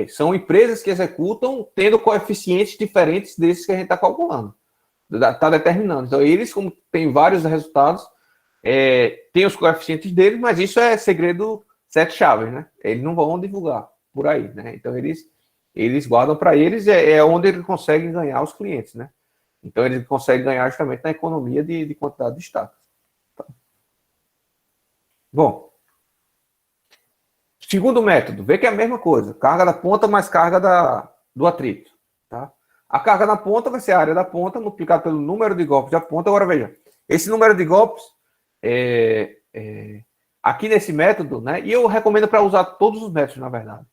são empresas que executam tendo coeficientes diferentes desses que a gente está calculando. Está determinando. Então, eles, como tem vários resultados, tem os coeficientes deles, mas isso é segredo sete chaves, né? Eles não vão divulgar por aí, né? Então, eles guardam para eles, onde eles conseguem ganhar os clientes, né? Então, eles conseguem ganhar justamente na economia de quantidade de estacas. Tá? Bom, segundo método, vê que é a mesma coisa. Carga da ponta mais carga do atrito. Tá? A carga na ponta vai ser a área da ponta multiplicada pelo número de golpes da ponta. Agora, veja, esse número de golpes aqui nesse método, né? E eu recomendo para usar todos os métodos, na verdade.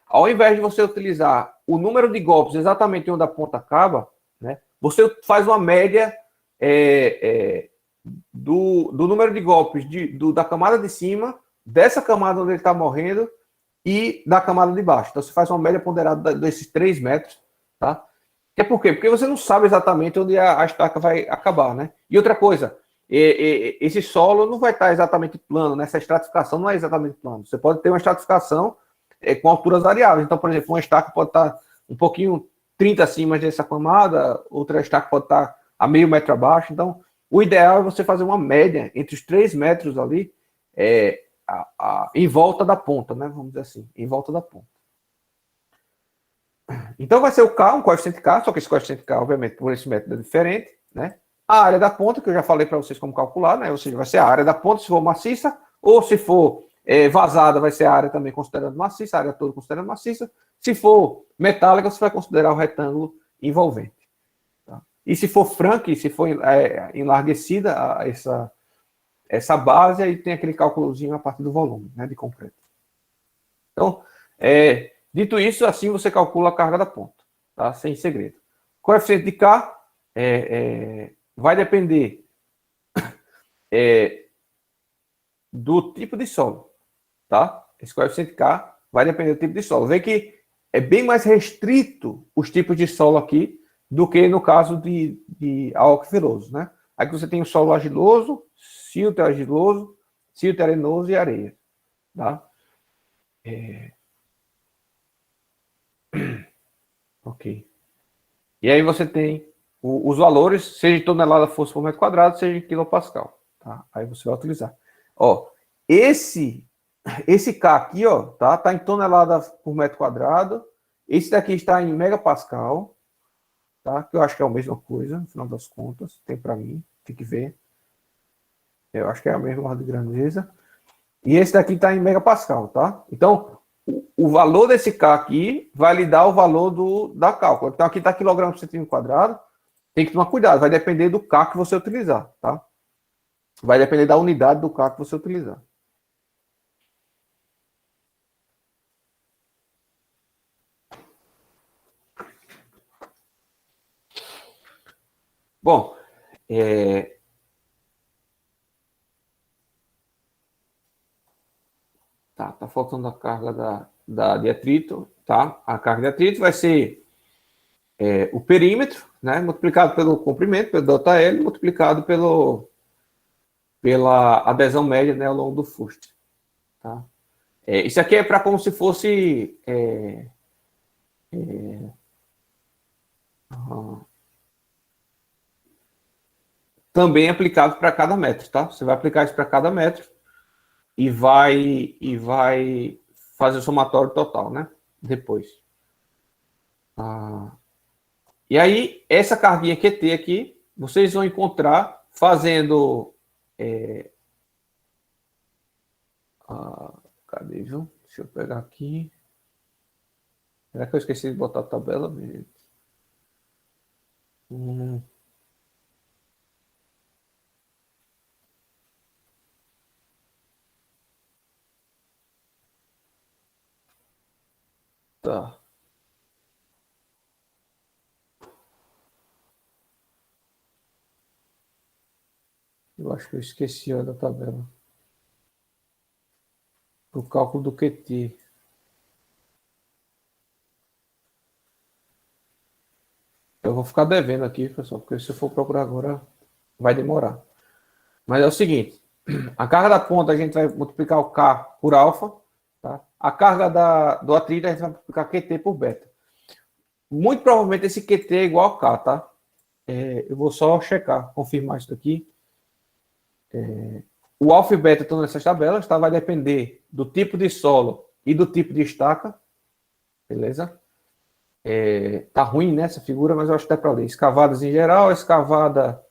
Ao invés de você utilizar o número de golpes exatamente onde a ponta acaba, né? Você faz uma média do número de golpes da camada de cima, dessa camada onde ele está morrendo e da camada de baixo. Então, você faz uma média ponderada desses 3 metros, tá? Que é por quê? Porque você não sabe exatamente onde a estaca vai acabar, né? E outra coisa, esse solo não vai estar exatamente plano, né? Essa estratificação não é exatamente plano. Você pode ter uma estratificação com alturas variáveis. Então, por exemplo, uma estaca pode estar um pouquinho 30 acima dessa camada, outra estaca pode estar a meio metro abaixo. Então, o ideal é você fazer uma média entre os 3 metros ali, em volta da ponta, né? Vamos dizer assim, em volta da ponta. Então, vai ser o K, um coeficiente K, só que esse coeficiente K, obviamente, por esse método é diferente, né? A área da ponta, que eu já falei para vocês como calcular, né? Ou seja, vai ser a área da ponta se for maciça, ou se for vazada, vai ser a área também considerada maciça, a área toda considerada maciça. Se for metálica, você vai considerar o retângulo envolvente. Tá? E se for franca, se for enlarguecida essa base, aí tem aquele cálculozinho a partir do volume, né, de concreto. Então, dito isso, assim você calcula a carga da ponta, tá? Sem segredo. Coeficiente de K vai depender do tipo de solo, tá? Esse coeficiente K vai depender do tipo de solo. Vê que é bem mais restrito os tipos de solo aqui do que no caso de álcool filoso, né? Aqui você tem o solo argiloso, silto argiloso, silto arenoso e areia, tá? Ok. E aí você tem os valores, seja em tonelada força por metro quadrado, seja em quilopascal, tá? Aí você vai utilizar. Ó, esse K aqui, ó, tá em tonelada por metro quadrado. Esse daqui está em megapascal, tá? Que eu acho que é a mesma coisa, no final das contas. Tem para mim, tem que ver. Eu acho que é a mesma ordem de grandeza. E esse daqui está em megapascal, tá? Então, o valor desse K aqui vai lhe dar o valor da cálculo. Então, aqui está quilograma por centímetro quadrado. Tem que tomar cuidado, vai depender do K que você utilizar, tá? Vai depender da unidade do K que você utilizar. Bom, tá faltando a carga de atrito, tá? A carga de atrito vai ser o perímetro, né? Multiplicado pelo comprimento, pelo ΔL, multiplicado pela adesão média, né, ao longo do fuste, tá? Isso aqui é para como se fosse também aplicado para cada metro, tá? Você vai aplicar isso para cada metro e vai fazer o somatório total, né? Depois. E aí, essa carguinha QT aqui, vocês vão encontrar fazendo... cadê, viu? Deixa eu pegar aqui. Será que eu esqueci de botar a tabela? Tá. Eu acho que eu esqueci da tabela. O cálculo do QT. Eu vou ficar devendo aqui, pessoal, porque se eu for procurar agora, vai demorar. Mas é o seguinte, a carga da ponta a gente vai multiplicar o K por alfa, tá? A carga do atrito a gente vai multiplicar QT por beta. Muito provavelmente esse QT é igual a K, tá? Eu vou só checar, confirmar isso daqui. O alfa e beta estão nessas tabelas, tá? Vai depender do tipo de solo e do tipo de estaca, beleza? Tá ruim nessa figura, mas eu acho que dá para ler. Escavadas em geral, escavada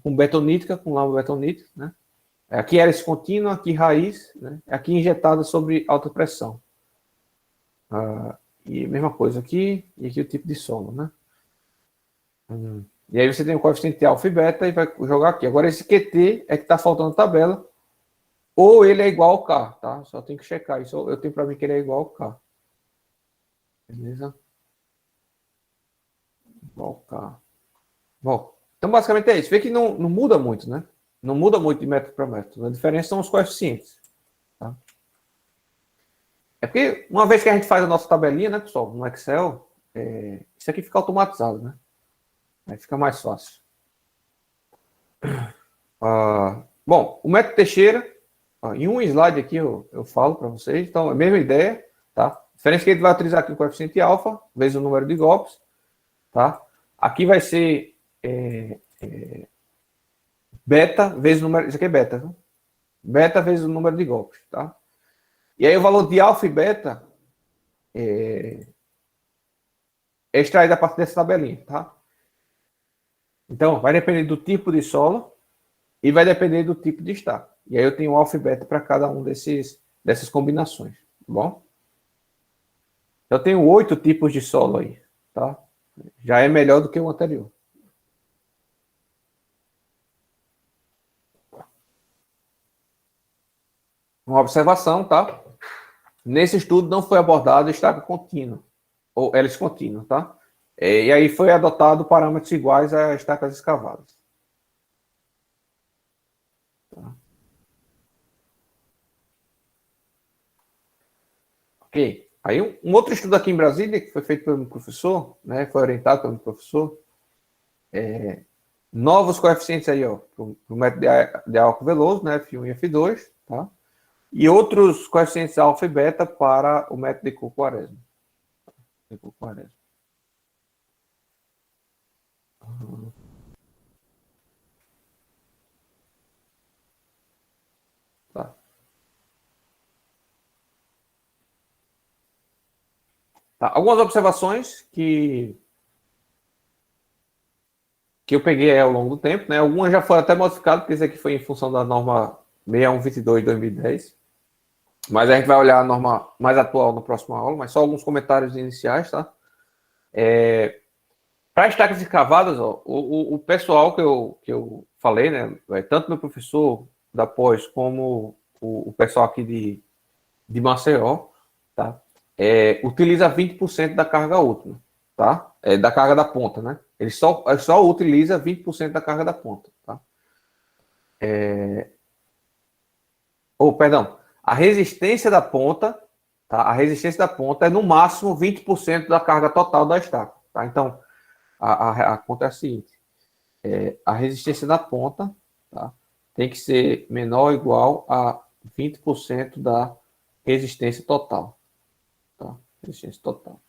com betonítica, com lama betonítica, né? Aqui hélice contínua, aqui raiz, né? Aqui injetada sobre alta pressão. E mesma coisa aqui, e aqui o tipo de solo, né? E aí você tem o coeficiente alfa e beta e vai jogar aqui. Agora esse QT é que está faltando tabela, ou ele é igual ao K, tá? Só tem que checar isso. Eu tenho para mim que ele é igual ao K. Beleza? Igual ao K. Bom, então basicamente é isso. Vê que não muda muito, né? Não muda muito de método para método. A diferença são os coeficientes. Tá? É porque uma vez que a gente faz a nossa tabelinha, né, pessoal, no Excel, isso aqui fica automatizado, né? Aí fica mais fácil. Bom, o método Teixeira, em um slide aqui eu falo para vocês, então é a mesma ideia, tá? A diferença é que ele vai utilizar aqui o coeficiente alfa, vezes o número de golpes, tá? Aqui vai ser beta vezes o número, isso aqui é beta, viu? Beta vezes o número de golpes, tá? E aí o valor de alfa e beta é extraído a partir dessa tabelinha, tá? Então, vai depender do tipo de solo e vai depender do tipo de estaca. E aí eu tenho alfa e beta para cada um dessas combinações, tá bom? Eu tenho 8 tipos de solo aí, tá? Já é melhor do que o anterior. Uma observação, tá? Nesse estudo não foi abordado estaca contínua, ou hélice contínua, tá? E aí foi adotado parâmetros iguais a estacas escavadas. Tá? Ok. Aí um outro estudo aqui em Brasília, que foi feito pelo meu professor, né? Foi orientado pelo meu professor, novos coeficientes aí, ó, para o método de álcool veloso, né? F1 e F2, tá? E outros coeficientes alfa e beta para o método de Cook-Quaresma. Tá. Tá. Algumas observações que eu peguei ao longo do tempo, né? Algumas já foram até modificadas, porque isso aqui foi em função da norma 6122 de 2010. Mas a gente vai olhar a norma mais atual na próxima aula, mas só alguns comentários iniciais, tá? Para estacas escavadas, ó, o pessoal que eu falei, né, tanto meu professor da pós como o pessoal aqui de Maceió, tá? Utiliza 20% da carga útil, tá? Da carga da ponta, né? Ele só utiliza 20% da carga da ponta, tá? Perdão, a resistência da ponta, tá? A resistência da ponta é no máximo 20% da carga total da estaca, tá? Então, a conta é a seguinte: a resistência da ponta, tá, tem que ser menor ou igual a 20% da resistência total. Tá? Resistência total.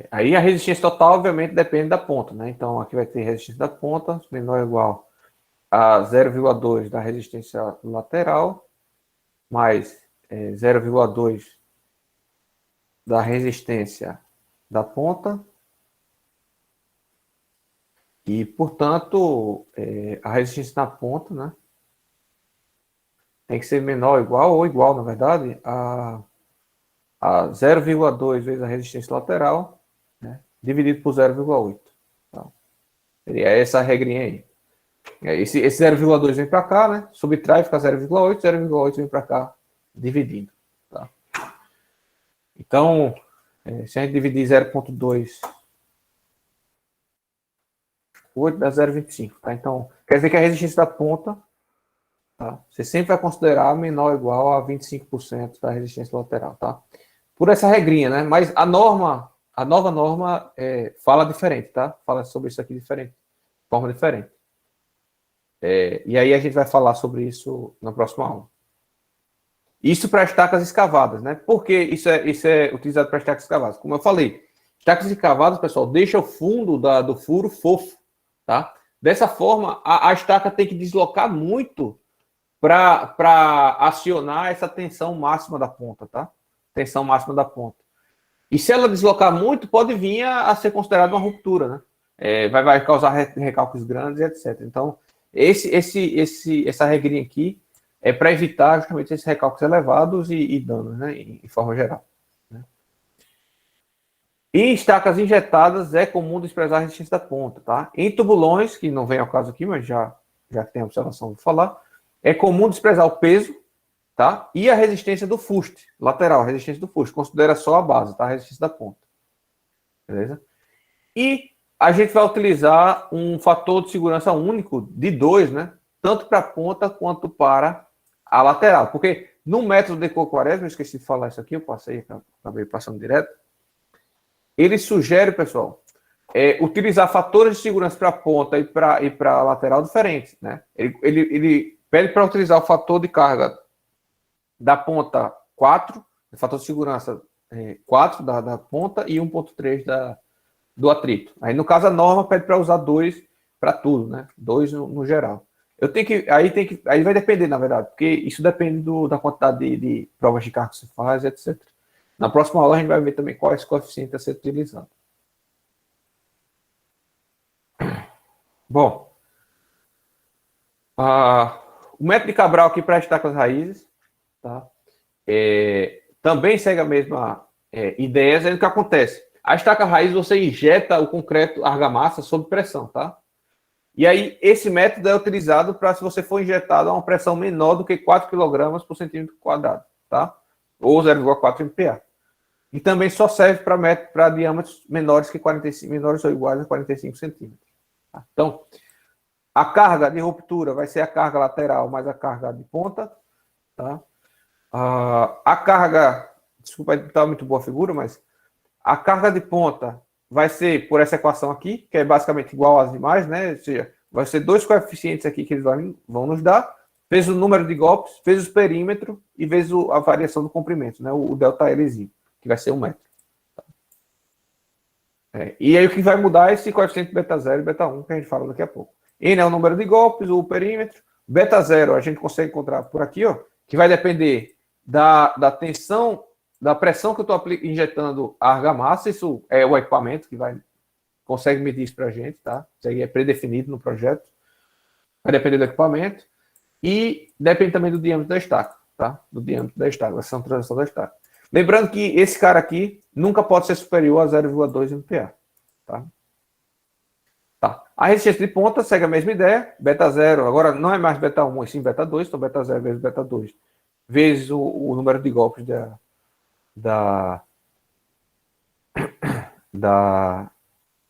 Aí a resistência total, obviamente, depende da ponta, né? Então, aqui vai ter resistência da ponta, menor ou igual a 0,2 da resistência lateral, mais 0,2 da resistência da ponta. E, portanto, a resistência na ponta, né, tem que ser menor ou igual, na verdade, a 0,2 vezes a resistência lateral, né, dividido por 0,8. Então, seria essa a regrinha aí. Esse 0,2 vem para cá, né, subtrai, fica 0,8, 0,8 vem para cá, dividindo. Tá? Então, se a gente dividir 0,2... 8 dá 0,25, tá? Então, quer dizer que a resistência da ponta, tá, você sempre vai considerar menor ou igual a 25% da resistência lateral, tá? Por essa regrinha, né? Mas a nova norma fala diferente, tá? Fala sobre isso aqui diferente, de forma diferente. E aí a gente vai falar sobre isso na próxima aula. Isso para estacas escavadas, né? Por que isso é utilizado para estacas escavadas? Como eu falei, estacas escavadas, pessoal, deixa o fundo do furo fofo, tá? Dessa forma, a estaca tem que deslocar muito para acionar essa tensão máxima da ponta, tá? Tensão máxima da ponta. E se ela deslocar muito, pode vir a ser considerada uma ruptura, né? Vai causar recalques grandes, etc. Então, essa regrinha aqui é para evitar justamente esses recalques elevados e danos, né? Em forma geral. Né? E em estacas injetadas é comum desprezar a resistência da ponta, tá? Em tubulões, que não vem ao caso aqui, mas já que tem a observação, vou falar, é comum desprezar o peso, tá? E a resistência do fuste, lateral, a resistência do fuste, considera só a base, tá? A resistência da ponta. Beleza? E a gente vai utilizar um fator de segurança único de 2, né? Tanto para a ponta quanto para a lateral. Porque no método de Quaresma, eu esqueci de falar isso aqui, eu acabei passando direto. Ele sugere, pessoal, utilizar fatores de segurança para a ponta e para a lateral diferentes, né? Ele pede para utilizar o fator de carga da ponta 4, fator de segurança 4 da ponta e 1,3 do atrito. Aí, no caso, a norma pede para usar 2 para tudo, né? 2 no geral. Aí vai depender, na verdade, porque isso depende da quantidade de provas de carga que você faz, etc. Na próxima aula a gente vai ver também qual é esse coeficiente a ser utilizado. Bom, o método de Cabral aqui para estacas raízes, tá? Também segue a mesma ideia, sendo que acontece. A estaca raiz você injeta o concreto argamassa sob pressão, tá? E aí esse método é utilizado para se você for injetado a uma pressão menor do que 4 kg por centímetro quadrado, tá? Ou 0,4 MPa. E também só serve para diâmetros menores ou iguais a 45 centímetros. Tá? Então, a carga de ruptura vai ser a carga lateral mais a carga de ponta. Tá? A carga, desculpa, não está muito boa a figura, mas a carga de ponta vai ser por essa equação aqui, que é basicamente igual às demais, né? Ou seja, vai ser 2 coeficientes aqui que eles vão nos dar, vezes o número de golpes, vezes o perímetro e vezes a variação do comprimento, né? O delta Lzinho, que vai ser 1 metro. E aí o que vai mudar é esse coeficiente beta 0 e beta 1, que a gente fala daqui a pouco. N é o número de golpes, o perímetro. Beta 0 a gente consegue encontrar por aqui, ó, que vai depender da tensão, da pressão que eu estou injetando a argamassa. Isso é o equipamento que consegue medir isso para a gente, tá? Isso aí é predefinido no projeto. vai depender do equipamento e depende também do diâmetro da estaca, tá? Do diâmetro da estaca, da seção de transição da estaca. Lembrando que esse cara aqui nunca pode ser superior a 0,2 MPa, tá? Tá. A resistência de ponta segue a mesma ideia, beta 0, agora não é mais beta 1, e sim beta 2, então beta 0 vezes beta 2, vezes o número de golpes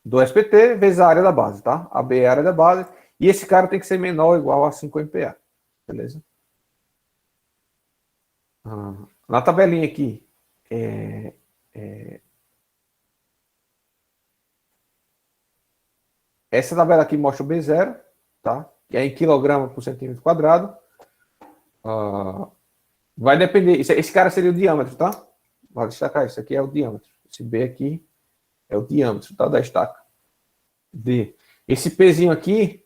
do SPT, vezes a área da base, tá? A B é a área da base, e esse cara tem que ser menor ou igual a 5 MPa, beleza? Na tabelinha aqui, essa tabela aqui mostra o B0, tá? Que é em quilograma por centímetro quadrado. Vai depender. Esse cara seria o diâmetro, tá? Vale destacar, isso aqui é o diâmetro. Esse B aqui é o diâmetro, tá? Da estaca. D. Esse Pzinho aqui,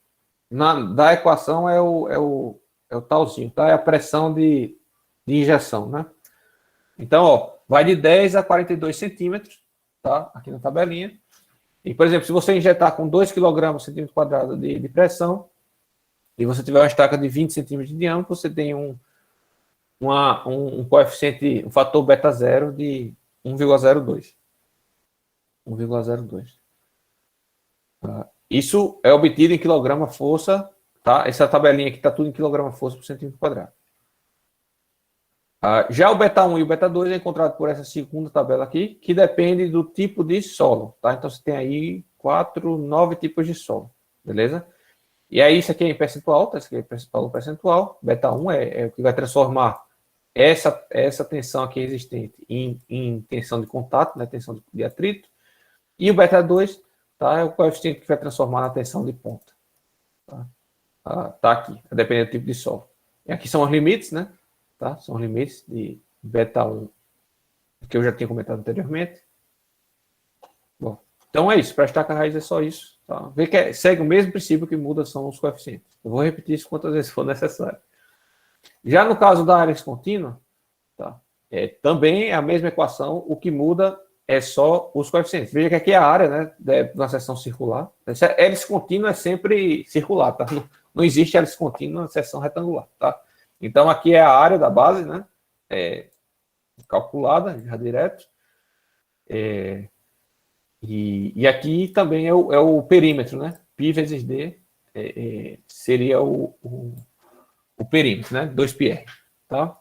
da equação, é o talzinho, tá? É a pressão de injeção, né? Então, ó, vai de 10 a 42 centímetros, tá? Aqui na tabelinha. E, por exemplo, se você injetar com 2 kg por centímetro quadrado de pressão, e você tiver uma estaca de 20 centímetros de diâmetro, você tem um coeficiente, um fator beta 0 de 1,02. 1,02. Isso é obtido em quilograma-força, tá? Essa tabelinha aqui está tudo em quilograma-força por centímetro quadrado. Já o beta 1 e o beta 2 é encontrado por essa segunda tabela aqui, que depende do tipo de solo, tá? Então você tem aí 9 tipos de solo, beleza? E aí isso aqui é em percentual, tá? Isso aqui é valor percentual. Beta 1 é o que vai transformar essa tensão aqui existente em tensão de contato, né? Tensão de atrito. E o beta 2, tá? É o coeficiente que vai transformar na tensão de ponta. Tá aqui, dependendo do tipo de solo. E aqui são os limites, né? Tá? São os limites de beta 1, que eu já tinha comentado anteriormente. Bom, então é isso. Para estaca raiz é só isso. Tá? Vê que segue o mesmo princípio, que muda são os coeficientes. Eu vou repetir isso quantas vezes for necessário. Já no caso da área contínua, tá? Também é a mesma equação, o que muda é só os coeficientes. Veja que aqui é a área, né, na seção circular. Essa hélice contínua é sempre circular, tá? Não existe hélice contínua na seção retangular, tá? Então, aqui é a área da base, né? Calculada, já direto. E aqui também é o perímetro, né? Π vezes D seria o perímetro, né? 2πr, tá?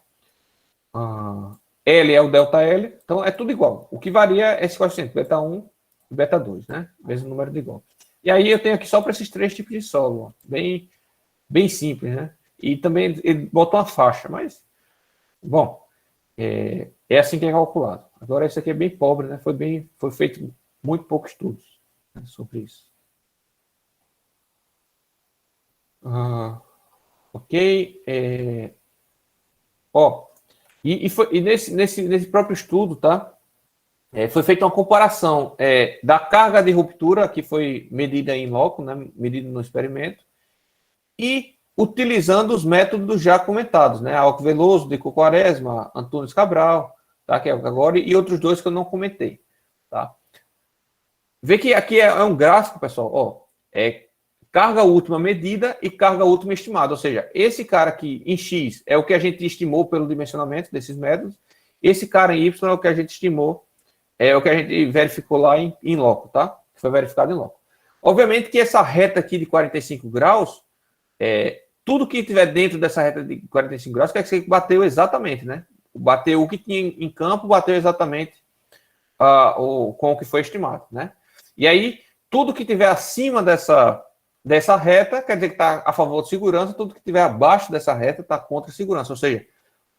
L é o delta L, então é tudo igual. O que varia é esse coeficiente, beta 1 e beta 2, né? Mesmo número de golpes. E aí eu tenho aqui só para esses 3 tipos de solo, ó. Bem simples, né? E também ele botou uma faixa, mas, bom, é assim que é calculado. Agora, isso aqui é bem pobre, né? Foi feito muito poucos estudos, né, sobre isso. Ok. E nesse próprio estudo, tá? Foi feita uma comparação da carga de ruptura, que foi medida em loco, né? Medida no experimento, e utilizando os métodos já comentados, né? Alco Veloso, de Quaresma, Antunes Cabral, tá? Que é agora, e outros dois que eu não comentei, tá? Vê que aqui é um gráfico, pessoal, ó, carga última medida e carga última estimada, ou seja, esse cara aqui em X é o que a gente estimou pelo dimensionamento desses métodos, esse cara em Y é o que a gente estimou, é o que a gente verificou lá em loco, tá? Foi verificado em loco. Obviamente que essa reta aqui de 45 graus, tudo que tiver dentro dessa reta de 45 graus quer dizer que bateu exatamente, né? Bateu o que tinha em campo, bateu exatamente com o que foi estimado, né? E aí, tudo que tiver acima dessa reta quer dizer que está a favor de segurança, tudo que tiver abaixo dessa reta está contra a segurança. Ou seja,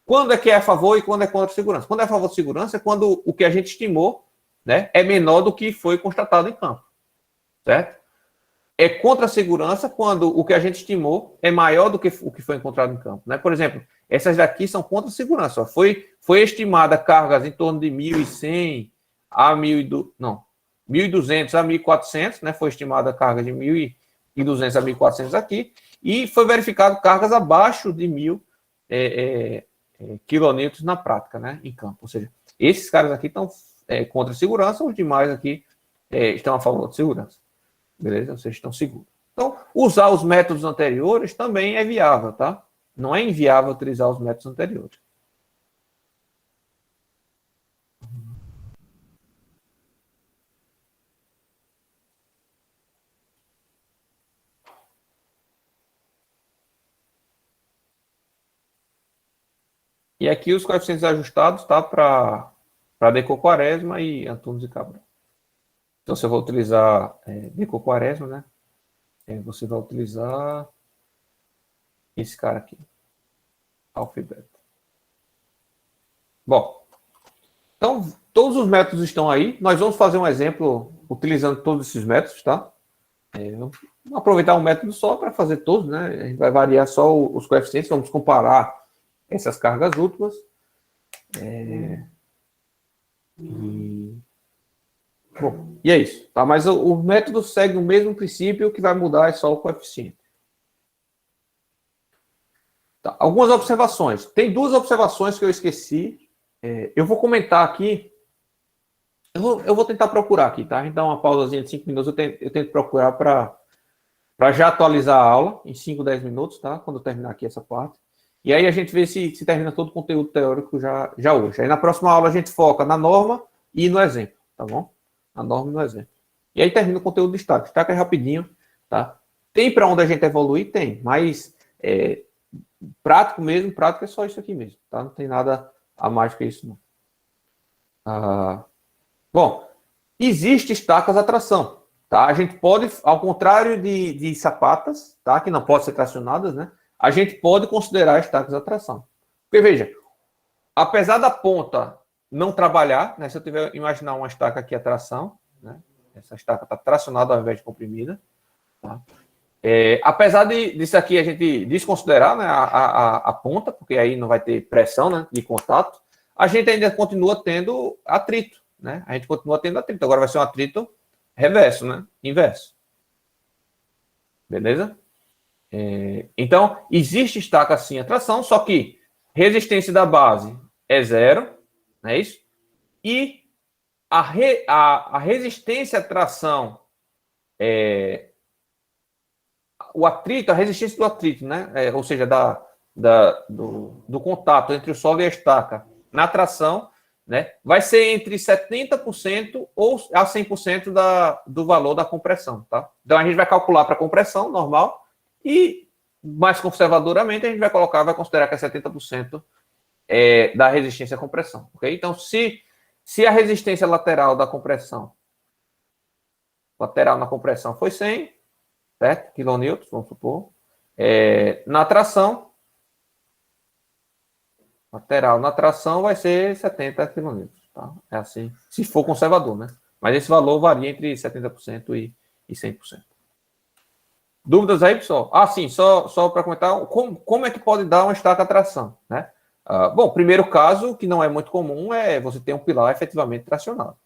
quando é que é a favor e quando é contra a segurança? Quando é a favor de segurança é quando o que a gente estimou, né, é menor do que foi constatado em campo, certo? É contra a segurança quando o que a gente estimou é maior do que o que foi encontrado em campo, né? Por exemplo, essas daqui são contra a segurança. Ó. Foi estimada cargas em torno de 1.100 a 1.200, não, 1.200 a 1.400, né? Foi estimada a carga de 1.200 a 1.400 aqui, e foi verificado cargas abaixo de 1.000 quilonewtons na prática, né? Em campo. Ou seja, esses caras aqui estão contra a segurança, os demais aqui estão a favor de segurança. Beleza? Vocês estão seguros. Então, usar os métodos anteriores também é viável, tá? Não é inviável utilizar os métodos anteriores. E aqui os coeficientes ajustados tá para Decor Quaresma e Antunes e Cabral. Então, se eu vou utilizar Decor Quaresma, né? Você vai utilizar esse cara aqui. Alfa e beta. Bom, então, todos os métodos estão aí. Nós vamos fazer um exemplo utilizando todos esses métodos, tá? Vamos aproveitar um método só para fazer todos, né? A gente vai variar só os coeficientes, vamos comparar essas cargas últimas. Bom, e é isso, tá? Mas o método segue o mesmo princípio, que vai mudar é só o coeficiente. Tá, algumas observações. Tem duas observações que eu esqueci. Eu vou comentar aqui. Eu vou tentar procurar aqui, tá? A gente dá uma pausazinha de 5 minutos. Eu tento procurar para já atualizar a aula em 5, 10 minutos, tá? Quando eu terminar aqui essa parte. E aí a gente vê se termina todo o conteúdo teórico já hoje. Aí na próxima aula a gente foca na norma e no exemplo, tá bom? Na norma e no exemplo. E aí termina o conteúdo de estática. Estática é rapidinho, tá? Tem para onde a gente evoluir? Tem, mas prático mesmo, prático é só isso aqui mesmo, tá? Não tem nada a mais que isso, não. Bom, existe estacas à tração, tá? A gente pode, ao contrário de sapatas, tá? Que não podem ser tracionadas, né? A gente pode considerar estacas à tração. Porque, veja, apesar da ponta não trabalhar, né? Se eu tiver imaginar uma estaca aqui à tração, né? Essa estaca está tracionada ao invés de comprimida, tá? Apesar disso aqui a gente desconsiderar, né, a ponta, porque aí não vai ter pressão, né, de contato, a gente ainda continua tendo atrito, né? A gente continua tendo atrito. Agora vai ser um atrito reverso, né? Inverso. Beleza? Então, existe estaca sim a tração, só que resistência da base é 0, não é isso? E a resistência à tração o atrito, a resistência do atrito, né? Ou seja, do contato entre o solo e a estaca na tração, né? Vai ser entre 70% ou a 100% do valor da compressão, tá? Então a gente vai calcular para a compressão normal e mais conservadoramente a gente vai considerar que é 70% da resistência à compressão, ok? Então se a resistência lateral da compressão, lateral na compressão foi 100, certo? Kilonewtons, vamos supor. Na tração, lateral na tração vai ser 70 quilonewtons, tá? É assim, se for conservador, né? Mas esse valor varia entre 70% e 100%. Dúvidas aí, pessoal? Sim, só para comentar, como é que pode dar uma estaca à tração, né? Bom, primeiro caso, que não é muito comum, é você ter um pilar efetivamente tracionado,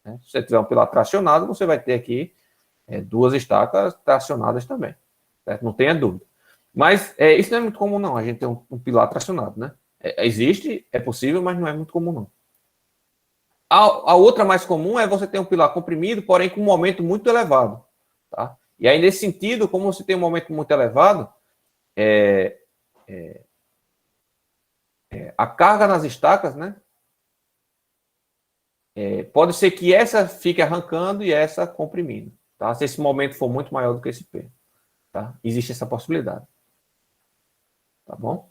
né? Se você tiver um pilar tracionado, você vai ter aqui duas estacas tracionadas também, certo? Não tenha dúvida. Mas isso não é muito comum, não. A gente tem um pilar tracionado, né? Existe, é possível, mas não é muito comum, não. A outra mais comum é você ter um pilar comprimido, porém com um momento muito elevado, tá? E aí, nesse sentido, como você tem um momento muito elevado, a carga nas estacas, né? Pode ser que essa fique arrancando e essa comprimindo, tá? Se esse momento for muito maior do que esse P, tá? Existe essa possibilidade, tá bom?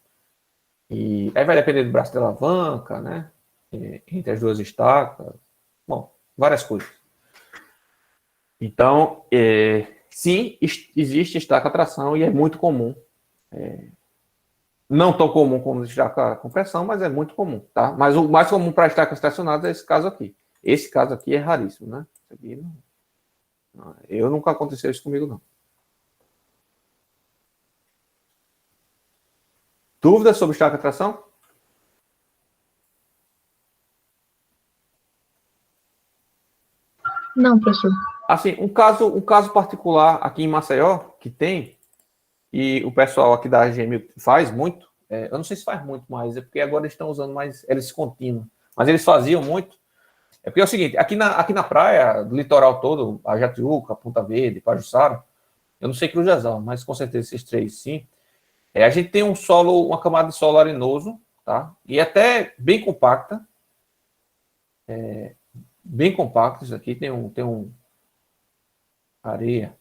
E aí vai depender do braço de alavanca, né? Entre as duas estacas, bom, várias coisas. Então, sim, existe estaca tração e é muito comum. Não tão comum como estaca compressão, mas é muito comum, tá? Mas o mais comum para estacas tracionadas é esse caso aqui. Esse caso aqui é raríssimo, né? Isso aqui eu nunca aconteceu isso comigo, não. Dúvidas sobre estaca tração? Não, professor. Assim, um caso particular aqui em Maceió, que tem, e o pessoal aqui da AGM faz muito, eu não sei se faz muito mais, é porque agora eles estão usando mais hélice contínua, mas eles faziam muito. É porque é o seguinte, aqui na praia, do litoral todo, a Jatiuca, Ponta Verde, Pajuçara, Eu não sei crujasal, mas com certeza esses três sim. A gente tem um solo, uma camada de solo arenoso, tá? E até bem compacta. Bem compacto isso aqui. Tem um areia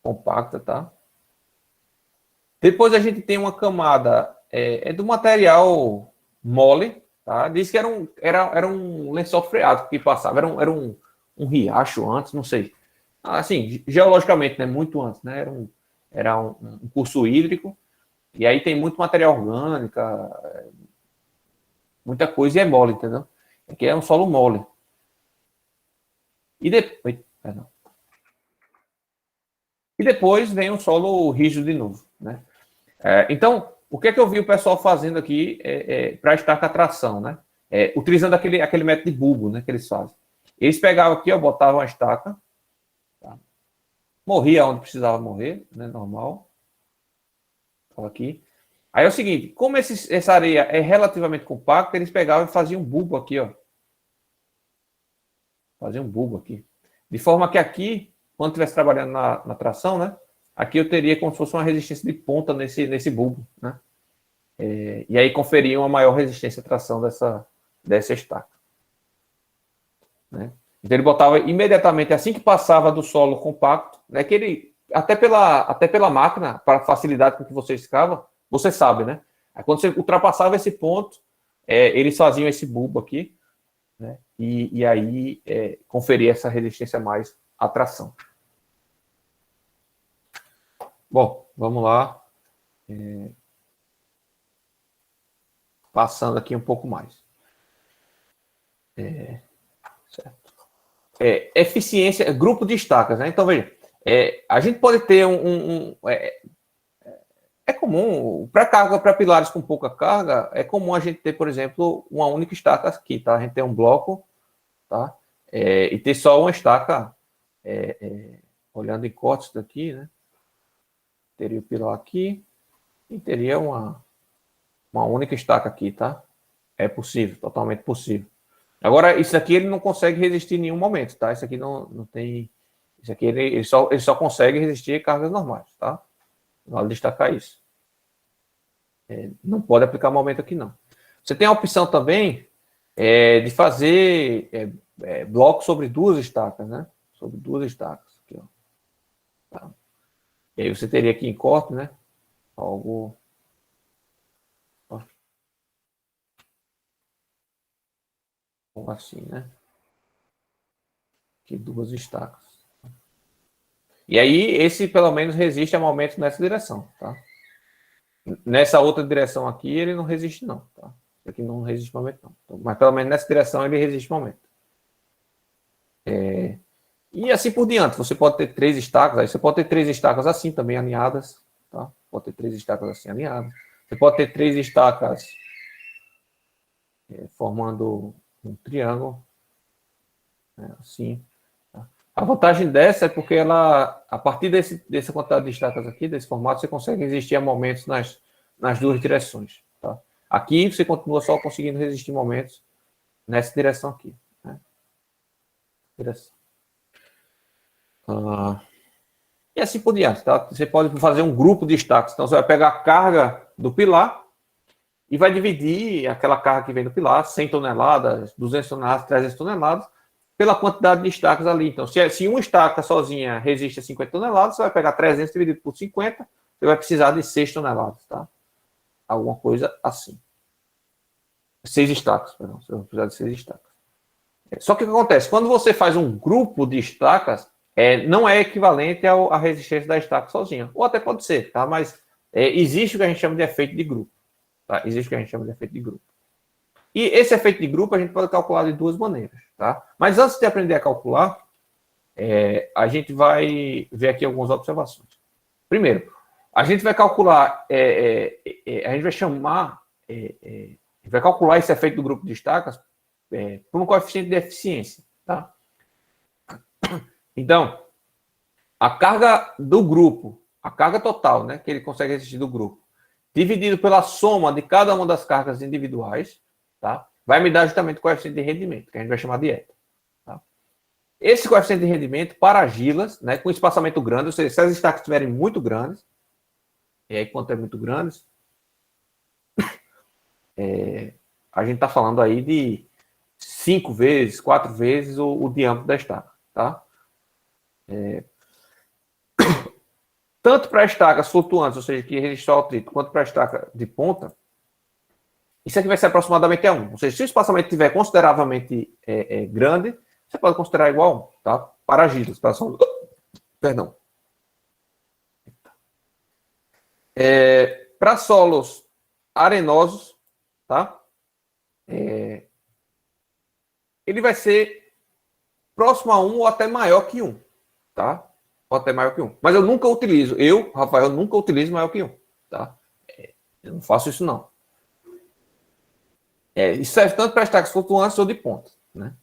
compacta, tá? Depois a gente tem uma camada do material mole, tá? Diz que era um lençol freático que passava, era um riacho antes, não sei. Assim, geologicamente, né? Muito antes, né? Era um curso hídrico, e aí tem muito material orgânico, muita coisa e é mole, entendeu? Aqui é um solo mole. E depois, perdão. E depois vem um solo rígido de novo, né? Então, o que é que eu vi o pessoal fazendo aqui para estaca tração, né? Utilizando aquele método de bulbo, né, que eles fazem. Eles pegavam aqui, ó, botavam a estaca, tá? Morria onde precisava morrer, né, normal. Estava aqui. Aí é o seguinte, como essa areia é relativamente compacta, eles pegavam e faziam um bulbo aqui, ó. Faziam um bulbo aqui. De forma que aqui, quando estivesse trabalhando na tração, né, aqui eu teria como se fosse uma resistência de ponta nesse bulbo, né? E aí conferia uma maior resistência à tração dessa estaca, né? Então ele botava imediatamente, assim que passava do solo compacto, né, que ele, até pela máquina, para a facilidade com que você escava, você sabe, né? Aí quando você ultrapassava esse ponto, eles faziam esse bulbo aqui, né? E aí conferia essa resistência mais à tração. Bom, vamos lá. Passando aqui um pouco mais. Certo. Eficiência, grupo de estacas, né? Então, veja, a gente pode ter é comum, para carga, para pilares com pouca carga, é comum a gente ter, por exemplo, uma única estaca aqui, tá? A gente tem um bloco, tá? E ter só uma estaca, olhando em cortes daqui, né? Teria o pilar aqui e teria uma única estaca aqui, tá? É possível, totalmente possível. Agora, isso aqui ele não consegue resistir em nenhum momento, tá? Isso aqui não tem... Isso aqui ele só consegue resistir a cargas normais, tá? Vale destacar isso. Não pode aplicar momento aqui, não. Você tem a opção também de fazer bloco sobre duas estacas, né? Sobre duas estacas. Aqui, ó. Tá. E aí você teria aqui em corte, né? Algo... assim, né? Aqui duas estacas. E aí, esse pelo menos resiste a momentos nessa direção, tá? Nessa outra direção aqui, ele não resiste, não, tá? Esse aqui não resiste momento, não. Então, mas pelo menos nessa direção ele resiste momento. E assim por diante, você pode ter três estacas, aí você pode ter três estacas assim também alinhadas, tá? Pode ter três estacas assim alinhadas. Você pode ter três estacas formando um triângulo, né? Assim. A vantagem dessa é porque ela, a partir dessa quantidade de estacas aqui, desse formato, você consegue resistir a momentos nas duas direções. Tá? Aqui você continua só conseguindo resistir momentos nessa direção aqui. Né? Direção. E assim por diante. Tá? Você pode fazer um grupo de estacas. Então você vai pegar a carga do pilar e vai dividir aquela carga que vem do pilar, 100 toneladas, 200 toneladas, 300 toneladas, pela quantidade de estacas ali. Então, se uma estaca sozinha resiste a 50 toneladas, você vai pegar 300 dividido por 50, você vai precisar de 6 toneladas, tá? Alguma coisa assim. 6 estacas, perdão. Você vai precisar de 6 estacas. Só que o que acontece? Quando você faz um grupo de estacas, não é equivalente à resistência da estaca sozinha. Ou até pode ser, tá? Mas existe o que a gente chama de efeito de grupo. Tá? Existe o que a gente chama de efeito de grupo. E esse efeito de grupo a gente pode calcular de duas maneiras, tá? Mas antes de aprender a calcular, a gente vai ver aqui algumas observações. Primeiro, a gente vai calcular, a gente vai chamar, vai calcular esse efeito do grupo de estacas por um coeficiente de eficiência, tá? Então, a carga do grupo, a carga total, né, que ele consegue resistir do grupo, dividido pela soma de cada uma das cargas individuais, tá? Vai me dar justamente o coeficiente de rendimento, que a gente vai chamar de eta. Tá? Esse coeficiente de rendimento para argilas, né, com espaçamento grande, ou seja, se as estacas estiverem muito grandes, e aí quanto é muito grandes, a gente está falando aí de 5 vezes, 4 vezes o diâmetro da estaca, tá? Tanto para estacas flutuantes, ou seja, que resistem ao atrito, quanto para a estaca de ponta, isso aqui vai ser aproximadamente a 1. Ou seja, se o espaçamento estiver consideravelmente grande, você pode considerar igual a 1, tá? Para argilas, para só... Perdão. Para solos arenosos, tá? Ele vai ser próximo a 1 ou até maior que 1, tá? Ou até maior que 1. Mas eu nunca utilizo, Rafael, nunca utilizo maior que 1, tá? Eu não faço isso, não. Isso serve tanto para estacas flutuantes ou de ponta, né?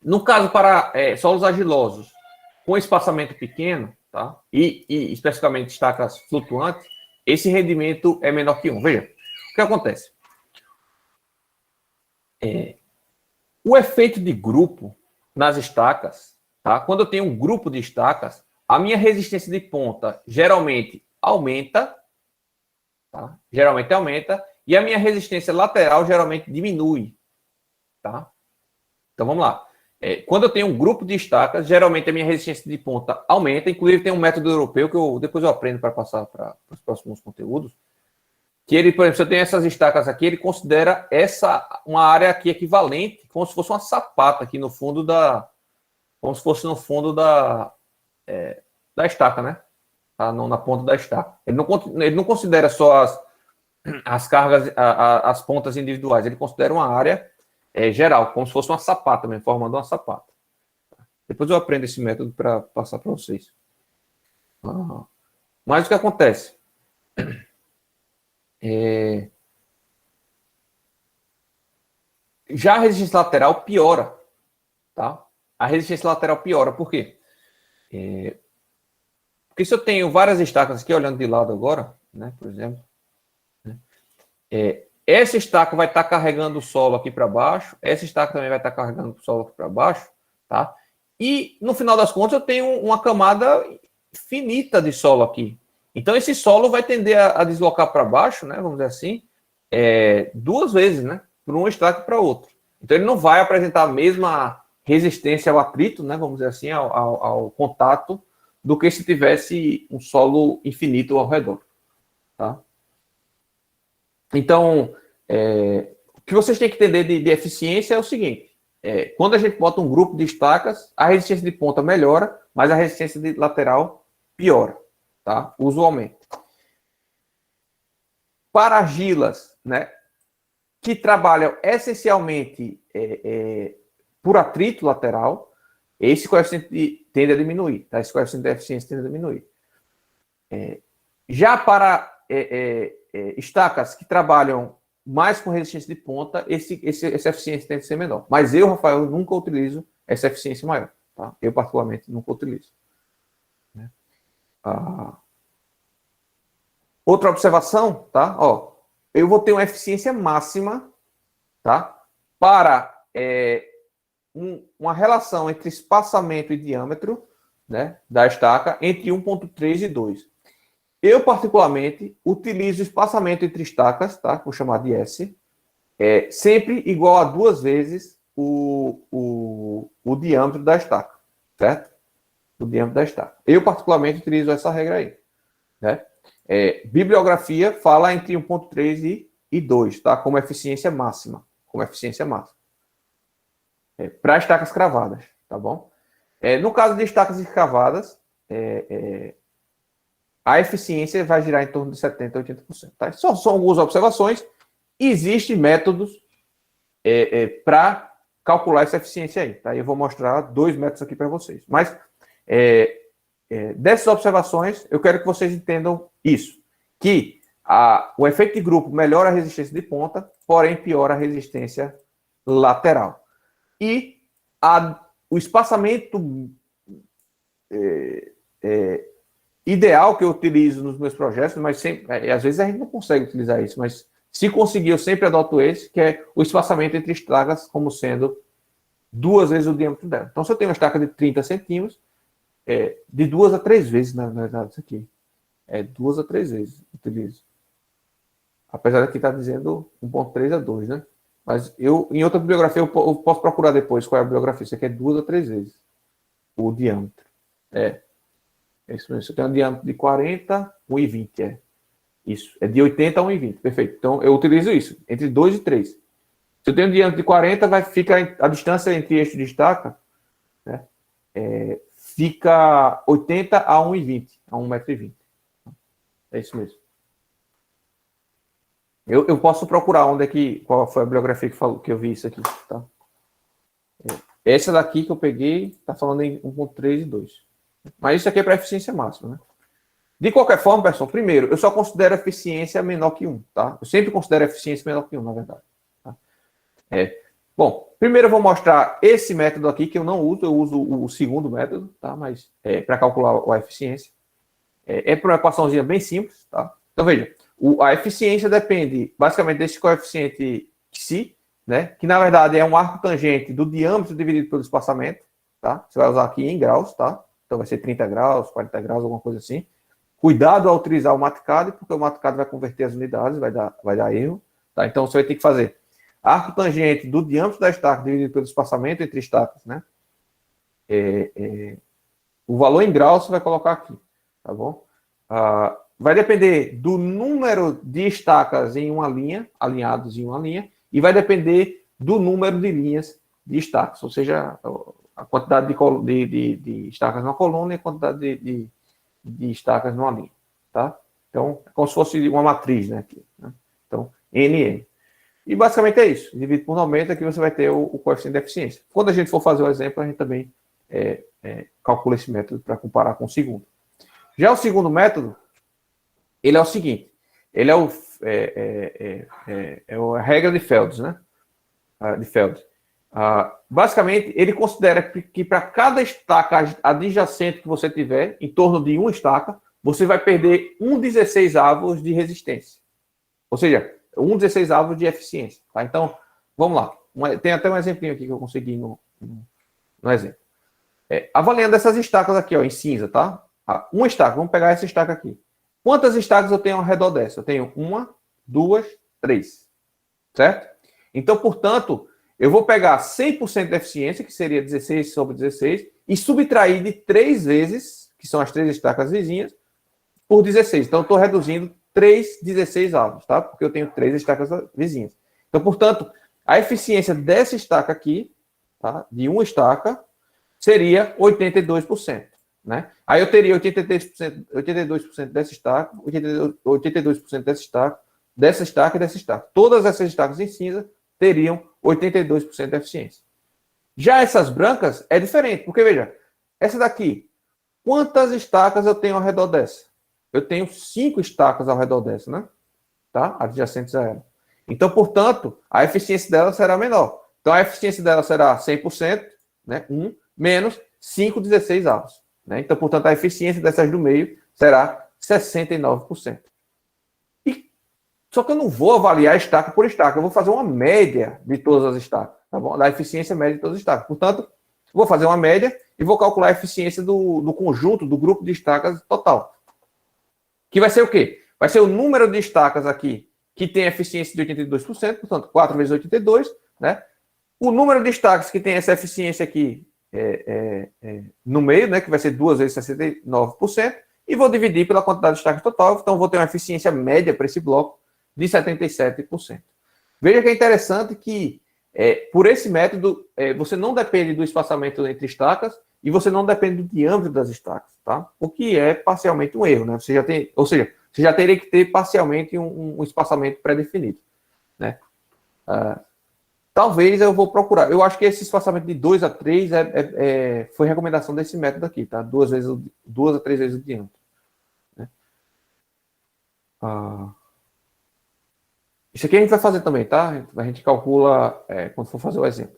No caso, para solos argilosos, com espaçamento pequeno, tá? E especificamente estacas flutuantes, esse rendimento é menor que 1. Veja, o que acontece? O efeito de grupo nas estacas, tá? Quando eu tenho um grupo de estacas, a minha resistência de ponta geralmente aumenta, tá? Geralmente aumenta, e a minha resistência lateral geralmente diminui, tá? Então vamos lá. Quando eu tenho um grupo de estacas, geralmente a minha resistência de ponta aumenta. Inclusive tem um método europeu que depois eu aprendo para passar para os próximos conteúdos. Que ele, por exemplo, se eu tenho essas estacas aqui, ele considera uma área aqui equivalente, como se fosse uma sapata aqui no fundo como se fosse no fundo da estaca, né? Tá? Na ponta da estaca. Ele não considera só as cargas, as pontas individuais. Ele considera uma área geral, como se fosse uma sapata mesmo, formando uma sapata. Depois eu aprendo esse método para passar para vocês. Mas o que acontece? Já a resistência lateral piora, tá? A resistência lateral piora, por quê? Porque se eu tenho várias estacas aqui, olhando de lado agora, né, por exemplo, né, essa estaca vai estar carregando o solo aqui para baixo, essa estaca também vai estar carregando o solo aqui para baixo, tá? E, no final das contas, eu tenho uma camada finita de solo aqui. Então, esse solo vai tender a deslocar para baixo, né, vamos dizer assim, 2 vezes, né, por uma estaca para outra. Então, ele não vai apresentar a mesma resistência ao atrito, né, vamos dizer assim, ao contato, do que se tivesse um solo infinito ao redor, tá? Então, o que vocês têm que entender de eficiência é o seguinte: quando a gente bota um grupo de estacas, a resistência de ponta melhora, mas a resistência de lateral piora, tá? Usualmente. Para argilas, né, que trabalham essencialmente por atrito lateral, esse coeficiente tende a diminuir, tá? Esse coeficiente de eficiência tende a diminuir. Já para estacas que trabalham mais com resistência de ponta, essa eficiência tende a ser menor. Mas eu, Rafael, nunca utilizo essa eficiência maior, tá? Eu, particularmente, nunca utilizo. Né? Outra observação, tá? Ó, eu vou ter uma eficiência máxima, tá? Para uma relação entre espaçamento e diâmetro, né, da estaca entre 1,3 e 2. Eu, particularmente, utilizo espaçamento entre estacas, tá? Vou chamar de S, sempre igual a 2 vezes o diâmetro da estaca, certo? O diâmetro da estaca. Eu, particularmente, utilizo essa regra aí, né? Bibliografia fala entre 1,3 e 2, tá? Como eficiência máxima. Como eficiência máxima. Para estacas cravadas, tá bom? No caso de estacas escavadas, a eficiência vai girar em torno de 70% a 80%. Tá? São algumas observações. Existem métodos para calcular essa eficiência aí. Tá? Eu vou mostrar 2 métodos aqui para vocês. Mas, dessas observações, eu quero que vocês entendam isso. Que o efeito de grupo melhora a resistência de ponta, porém piora a resistência lateral. E o espaçamento ideal que eu utilizo nos meus projetos, mas sempre, às vezes a gente não consegue utilizar isso, mas se conseguir, eu sempre adoto esse, que é o espaçamento entre estacas como sendo 2 vezes o diâmetro dela. Então, se eu tenho uma estaca de 30 centímetros, de 2 a 3 vezes, na verdade, isso aqui. 2 a 3 vezes utilizo. Apesar de aqui estar dizendo 1.3 a 2, né? Mas em outra bibliografia, eu posso procurar depois qual é a bibliografia. Isso aqui é 2 a 3 vezes o diâmetro. É isso mesmo. Se eu tenho um diâmetro de 40, 1,20 Isso. É de 80 a 1,20. Perfeito. Então, eu utilizo isso, entre 2 e 3. Se eu tenho um diâmetro de 40, vai ficar a distância entre eixo de estaca, né? Fica 80 a 1,20, a 1,20 m. É isso mesmo. Eu posso procurar qual foi a bibliografia que eu vi isso aqui, tá? Essa daqui que eu peguei está falando em 1.3 e 2. Mas isso aqui é para eficiência máxima, né? De qualquer forma, pessoal, primeiro, eu só considero eficiência menor que 1, tá? Eu sempre considero eficiência menor que 1, na verdade. Tá? Bom, primeiro eu vou mostrar esse método aqui que eu não uso, eu uso o segundo método, tá? Mas para calcular a eficiência. Para uma equaçãozinha bem simples, tá? Então, veja, a eficiência depende basicamente desse coeficiente Xi, né? Que na verdade é um arco tangente do diâmetro dividido pelo espaçamento, tá? Você vai usar aqui em graus, tá? Então vai ser 30 graus, 40 graus, alguma coisa assim. Cuidado ao utilizar o MATCAD, porque o MATCAD vai converter as unidades, vai dar erro, tá? Então você vai ter que fazer arco tangente do diâmetro da estaca dividido pelo espaçamento entre estacas, né? O valor em graus você vai colocar aqui, tá bom? Vai depender do número de estacas em uma linha, alinhados em uma linha, e vai depender do número de linhas de estacas, ou seja, a quantidade de estacas numa coluna e a quantidade de estacas numa linha, tá? Então, é como se fosse uma matriz, né? Aqui, né? Então, NN. E basicamente é isso. Divide por 90, aqui você vai ter o coeficiente de eficiência. Quando a gente for fazer o exemplo, a gente também calcula esse método para comparar com o segundo. Já o segundo método, ele é o seguinte, ele é a regra de Feld, né? De Feld. Basicamente, ele considera que para cada estaca adjacente que você tiver, em torno de uma estaca, você vai perder 1/16 de resistência. Ou seja, 1/16 de eficiência. Tá? Então, vamos lá. Tem até um exemplinho aqui que eu consegui no exemplo. Avaliando essas estacas aqui, ó, em cinza, tá? Uma estaca, vamos pegar essa estaca aqui. Quantas estacas eu tenho ao redor dessa? Eu tenho 1, 2, 3. Certo? Então, portanto, eu vou pegar 100% de eficiência, que seria 16 sobre 16, e subtrair de 3 vezes, que são as 3 estacas vizinhas, por 16. Então, eu estou reduzindo 3/16, tá? Porque eu tenho 3 estacas vizinhas. Então, portanto, a eficiência dessa estaca aqui, tá? De uma estaca, seria 82%. Né? Aí eu teria 82% dessa estaca, 82% dessa estaca e dessa estaca. Todas essas estacas em cinza teriam 82% de eficiência. Já essas brancas é diferente, porque veja, essa daqui, quantas estacas eu tenho ao redor dessa? Eu tenho 5 estacas ao redor dessa, né? Tá? Adjacentes a ela. Então, portanto, a eficiência dela será menor. Então, a eficiência dela será 100%, né? 1 menos 5/16. Né? Então, portanto, a eficiência dessas do meio será 69%. Só que eu não vou avaliar estaca por estaca, eu vou fazer uma média de todas as estacas, tá bom? Da eficiência média de todas as estacas. Portanto, vou fazer uma média e vou calcular a eficiência do conjunto, do grupo de estacas total. Que vai ser o quê? Vai ser o número de estacas aqui que tem eficiência de 82%, portanto, 4 vezes 82, né? O número de estacas que tem essa eficiência aqui no meio, né, que vai ser 2 vezes 69%, e vou dividir pela quantidade de estacas total, então vou ter uma eficiência média para esse bloco de 77%. Veja que é interessante que, por esse método, você não depende do espaçamento entre estacas e você não depende do diâmetro das estacas, tá? O que é parcialmente um erro, né? Você já teria que ter parcialmente um espaçamento pré-definido, né? Talvez eu vou procurar. Eu acho que esse espaçamento de 2 a 3 foi recomendação desse método aqui, tá? 2 a 3 vezes o diâmetro. Né? Isso aqui a gente vai fazer também, tá? A gente calcula quando for fazer o exemplo.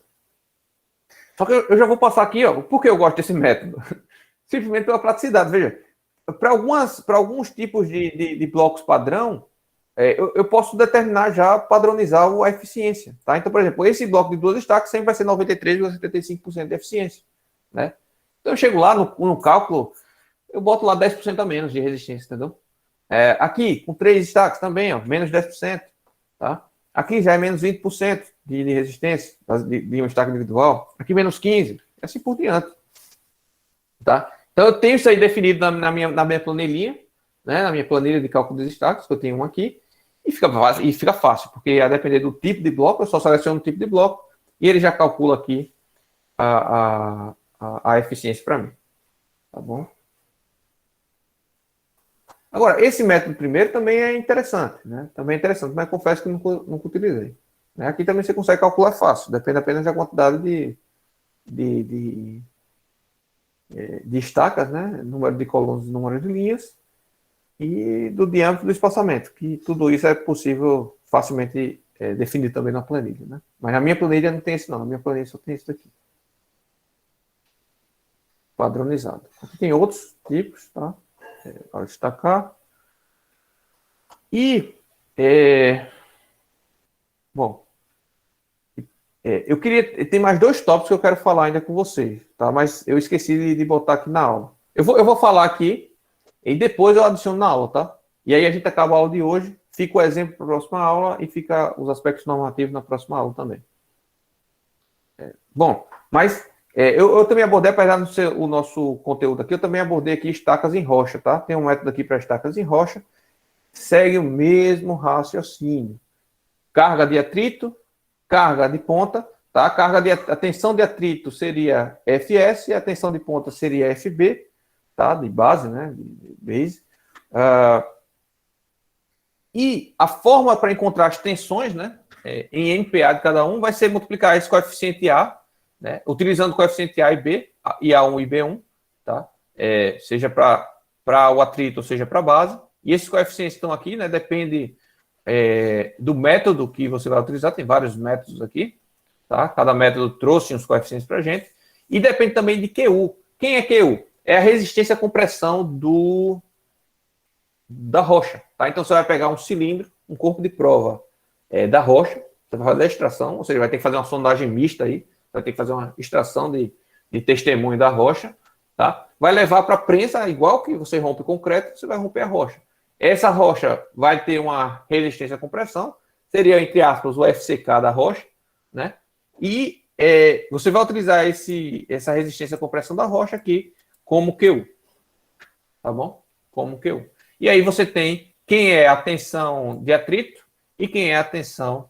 Só que eu já vou passar aqui, ó, por que eu gosto desse método? Simplesmente pela praticidade. Veja, para alguns tipos de blocos padrão, eu posso determinar já, padronizar a eficiência. Tá? Então, por exemplo, esse bloco de 2 estacas sempre vai ser 93,75% de eficiência. Né? Então, eu chego lá no cálculo, eu boto lá 10% a menos de resistência, entendeu? Aqui, com 3 estacas também, ó, menos 10%. Tá? Aqui já é menos 20% de resistência de um estaca individual. Aqui, menos 15%. E assim por diante. Tá? Então, eu tenho isso aí definido na minha planilhinha, né? Na minha planilha de cálculo dos destaques, que eu tenho um aqui, e fica fácil, porque a depender do tipo de bloco, eu só seleciono o tipo de bloco e ele já calcula aqui a eficiência para mim. Tá bom? Agora, esse método primeiro também é interessante, né? Também é interessante, mas confesso que nunca utilizei. Né? Aqui também você consegue calcular fácil, depende apenas da quantidade de estacas, né? Número de colunas, número de linhas, e do diâmetro do espaçamento, que tudo isso é possível facilmente definir também na planilha. Né? Mas na minha planilha não tem isso não, na minha planilha só tem isso aqui. Padronizado. Aqui tem outros tipos, tá? Para destacar. E, bom, eu queria, tem mais 2 tópicos que eu quero falar ainda com vocês, tá? Mas eu esqueci de botar aqui na aula. Eu vou falar aqui e depois eu adiciono na aula, tá? E aí a gente acaba a aula de hoje, fica o exemplo para a próxima aula e fica os aspectos normativos na próxima aula também. Bom, mas eu também abordei, apesar de ser o nosso conteúdo aqui, eu também abordei aqui estacas em rocha, tá? Tem um método aqui para estacas em rocha, segue o mesmo raciocínio. Carga de atrito, carga de ponta, tá? A tensão de atrito seria Fs e a tensão de ponta seria Fb, tá? De base, né? De base. E a forma para encontrar as tensões, né? Em MPa de cada um, vai ser multiplicar esse coeficiente A, né? Utilizando o coeficiente A e B, IA1 e B1, tá? Seja para o atrito, ou seja para a base. E esses coeficientes estão aqui, né? Depende do método que você vai utilizar, tem vários métodos aqui, tá? Cada método trouxe uns coeficientes para a gente. E depende também de QU. Quem é QU? É a resistência à compressão da rocha, tá? Então você vai pegar um cilindro, um corpo de prova da rocha, você vai fazer a extração, ou seja, vai ter que fazer uma sondagem mista aí, vai ter que fazer uma extração de testemunho da rocha, tá? Vai levar para a prensa, igual que você rompe o concreto, você vai romper a rocha. Essa rocha vai ter uma resistência à compressão, seria, entre aspas, o FCK da rocha, né? E você vai utilizar essa resistência à compressão da rocha aqui como QU, tá bom? Como QU. E aí você tem quem é a tensão de atrito e quem é a tensão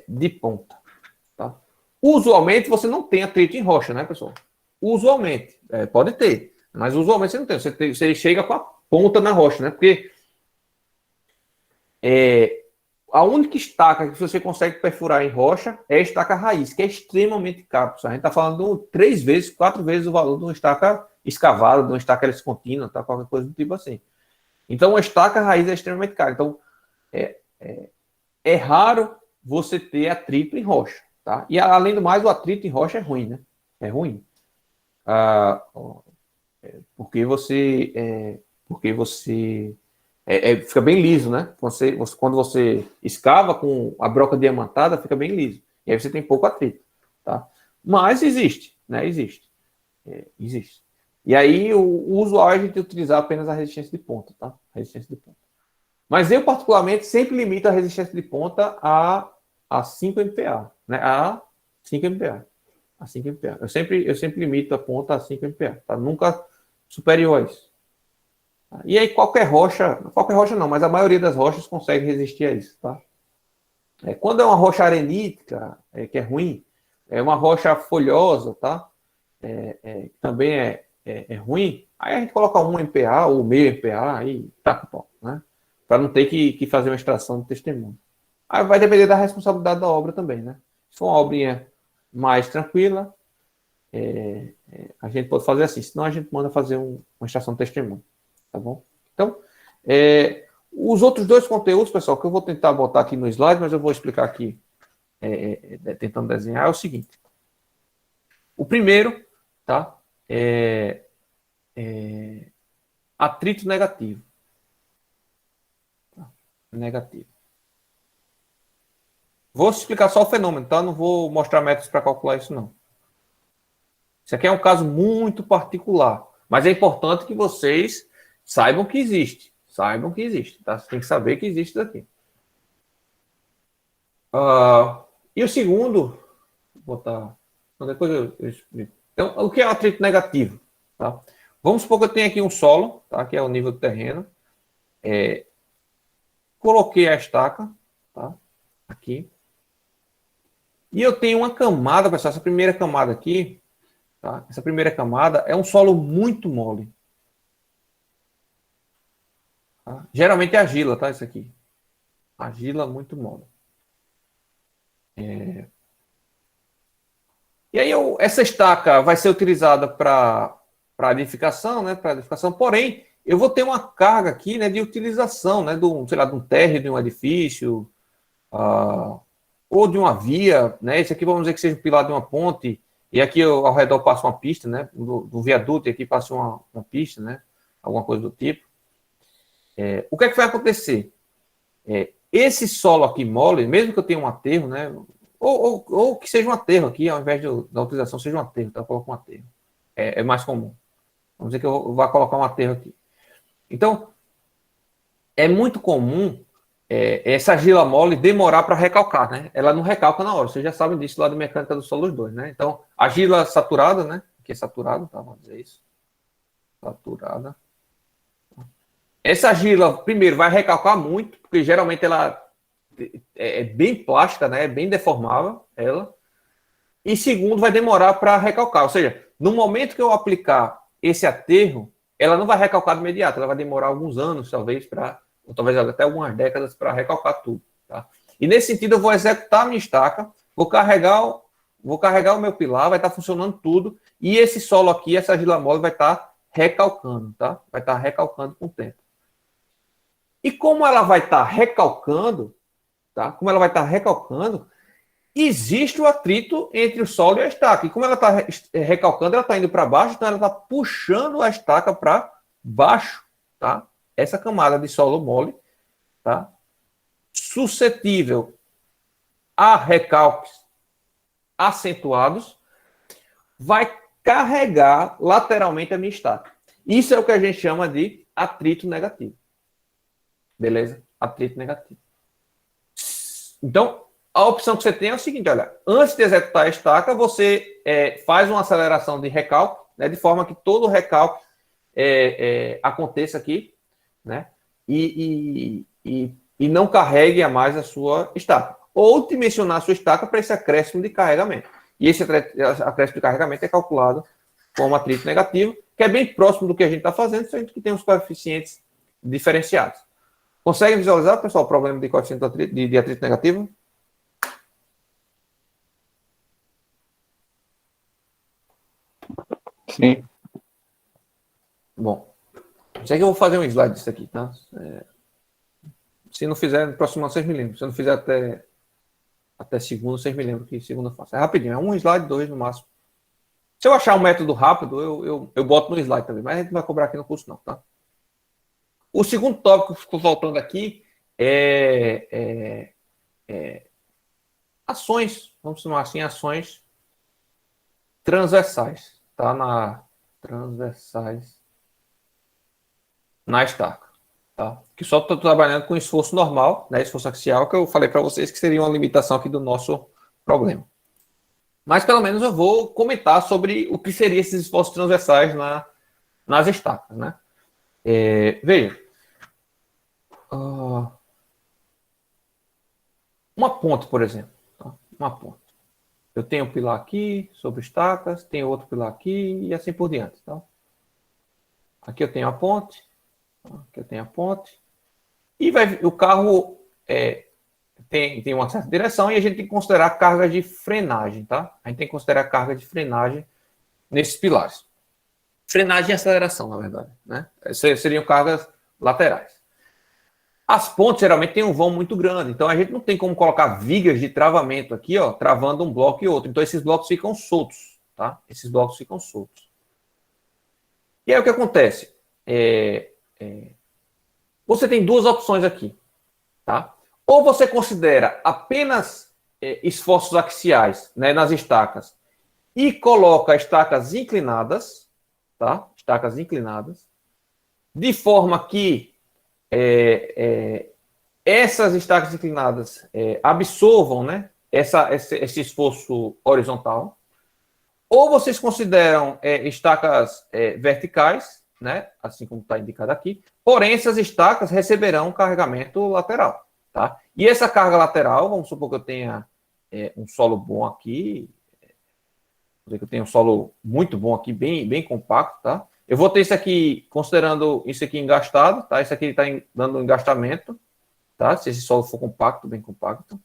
de ponta. Tá? Usualmente você não tem atrito em rocha, né, pessoal? Usualmente. Pode ter, mas usualmente você não tem. Você chega com a ponta na rocha, né? Porque a única estaca que você consegue perfurar em rocha é a estaca raiz, que é extremamente caro. A gente está falando 3 vezes, 4 vezes o valor de uma estaca escavada, de uma estaca contínua, tá? Qualquer coisa do tipo assim. Então, a estaca raiz é extremamente cara. Então, é raro você ter atrito em rocha, tá? E, além do mais, o atrito em rocha é ruim, né? É ruim. Porque você fica bem liso, né? Quando você escava com a broca diamantada, fica bem liso. E aí você tem pouco atrito, tá? Mas existe, né? Existe. Existe. E aí, o usual é a gente utilizar apenas a resistência de ponta, tá? Resistência de ponta. Mas eu, particularmente, sempre limito a resistência de ponta a 5 MPa, né? A 5 MPa. A 5 MPa. Eu sempre limito a ponta a 5 MPa, tá? Nunca superior a isso. E aí, qualquer rocha não, mas a maioria das rochas consegue resistir a isso, tá? Quando é uma rocha arenítica, que é ruim, é uma rocha folhosa, tá? Também é ruim, aí a gente coloca 1 MPa ou meio MPa e taca o pau, né? Para não ter que fazer uma extração de testemunho. Aí vai depender da responsabilidade da obra também, né? Se for uma obrinha mais tranquila, a gente pode fazer assim, senão a gente manda fazer uma extração de testemunho, tá bom? Então, os outros 2 conteúdos, pessoal, que eu vou tentar botar aqui no slide, mas eu vou explicar aqui, tentando desenhar, é o seguinte. O primeiro, tá? Atrito negativo. negativo. Vou explicar só o fenômeno, tá? Não vou mostrar métodos para calcular isso, não. Isso aqui é um caso muito particular, mas é importante que vocês saibam que existe. Saibam que existe, tá? Você tem que saber que existe isso aqui. E o segundo, vou botar... Depois eu explico. Então, o que é o atrito negativo? Tá? Vamos supor que eu tenho aqui um solo, tá? Que é o nível do terreno. Coloquei a estaca, tá? Aqui. E eu tenho uma camada, pessoal, essa primeira camada aqui, tá? Essa primeira camada é um solo muito mole. Tá? Geralmente é argila, tá? Isso aqui. Argila muito mole. E aí essa estaca vai ser utilizada para edificação, né? Para edificação, porém, eu vou ter uma carga aqui, né, de utilização, né, sei lá, de um térreo de um edifício, ou de uma via, né? Esse aqui vamos dizer que seja o pilar de uma ponte, e aqui ao redor passa uma pista, né? Do viaduto, e aqui passa uma pista, né? Alguma coisa do tipo. O que é que vai acontecer? Esse solo aqui mole, mesmo que eu tenha um aterro, né? Ou que seja um aterro aqui, ao invés da utilização, seja um aterro, então eu coloco um aterro. É mais comum. Vamos dizer que eu vou colocar um aterro aqui. Então, é muito comum essa argila mole demorar para recalcar, né? Ela não recalca na hora, vocês já sabem disso lá de mecânica do solo 2, né? Então, argila saturada, né? Aqui é saturada, tá? Vamos dizer isso. Saturada. Essa argila, primeiro, vai recalcar muito, porque geralmente ela é bem plástica, né? É bem deformável, ela. E segundo, vai demorar para recalcar. Ou seja, no momento que eu aplicar esse aterro, ela não vai recalcar de imediato, ela vai demorar alguns anos, talvez, ou talvez até algumas décadas para recalcar tudo. Tá? E nesse sentido, eu vou executar a minha estaca, vou carregar o meu pilar, vai estar funcionando tudo, e esse solo aqui, essa argila mole, vai estar recalcando, tá? Vai estar recalcando com o tempo. E como ela vai estar recalcando, tá? Como ela vai estar recalcando, existe o atrito entre o solo e a estaca. E como ela está recalcando, ela está indo para baixo, então ela está puxando a estaca para baixo, tá? Essa camada de solo mole, tá? Suscetível a recalques acentuados, vai carregar lateralmente a minha estaca. Isso é o que a gente chama de atrito negativo. Beleza? Atrito negativo. Então, a opção que você tem é o seguinte, olha, antes de executar a estaca, você faz uma aceleração de recalque, né, de forma que todo o recalque aconteça aqui, né, e não carregue a mais a sua estaca. Ou dimensionar a sua estaca para esse acréscimo de carregamento. E esse acréscimo de carregamento é calculado como atrito negativo, que é bem próximo do que a gente está fazendo, só que tem os coeficientes diferenciados. Conseguem visualizar, pessoal, o problema de coeficiente de atrito negativo? Sim. Bom, sei que eu vou fazer um slide disso aqui, tá? Se não fizer, no próximo ano vocês me lembram. Se eu não fizer até segunda, vocês me lembram que segunda eu faço. É rapidinho, é um slide, 2 no máximo. Se eu achar um método rápido, eu boto no slide também, mas a gente não vai cobrar aqui no curso não, tá? O segundo tópico que ficou faltando aqui ações, vamos chamar assim, ações transversais, tá? Transversais na estaca, tá? Que só estou trabalhando com esforço normal, né? Esforço axial, que eu falei para vocês que seria uma limitação aqui do nosso problema. Mas pelo menos eu vou comentar sobre o que seriam esses esforços transversais nas estacas, né? Veja, uma ponte, por exemplo, tá? Uma ponte. Eu tenho um pilar aqui sobre estacas, tenho outro pilar aqui e assim por diante, tá? Aqui eu tenho a ponte, aqui eu tenho a ponte, e o carro tem uma certa direção e a gente tem que considerar carga de frenagem, tá? A gente tem que considerar carga de frenagem nesses pilares. Frenagem e aceleração, na verdade, né? Seriam cargas laterais. As pontes geralmente têm um vão muito grande, então a gente não tem como colocar vigas de travamento aqui, ó, travando um bloco e outro. Então esses blocos ficam soltos, tá? Esses blocos ficam soltos. E aí o que acontece? Você tem duas opções aqui. tá? Ou você considera apenas esforços axiais, né, nas estacas e coloca estacas inclinadas, tá? Estacas inclinadas, de forma que essas estacas inclinadas absorvam, né, esse esforço horizontal. Ou vocês consideram estacas verticais, né, assim como está indicado aqui, porém essas estacas receberão carregamento lateral. Tá? E essa carga lateral, vamos supor que eu tenha um solo bom aqui, que eu tenho um solo muito bom aqui, bem compacto, tá? Eu vou ter isso aqui, considerando isso aqui engastado, tá? Isso aqui está dando um engastamento, tá? Se esse solo for compacto, bem compacto.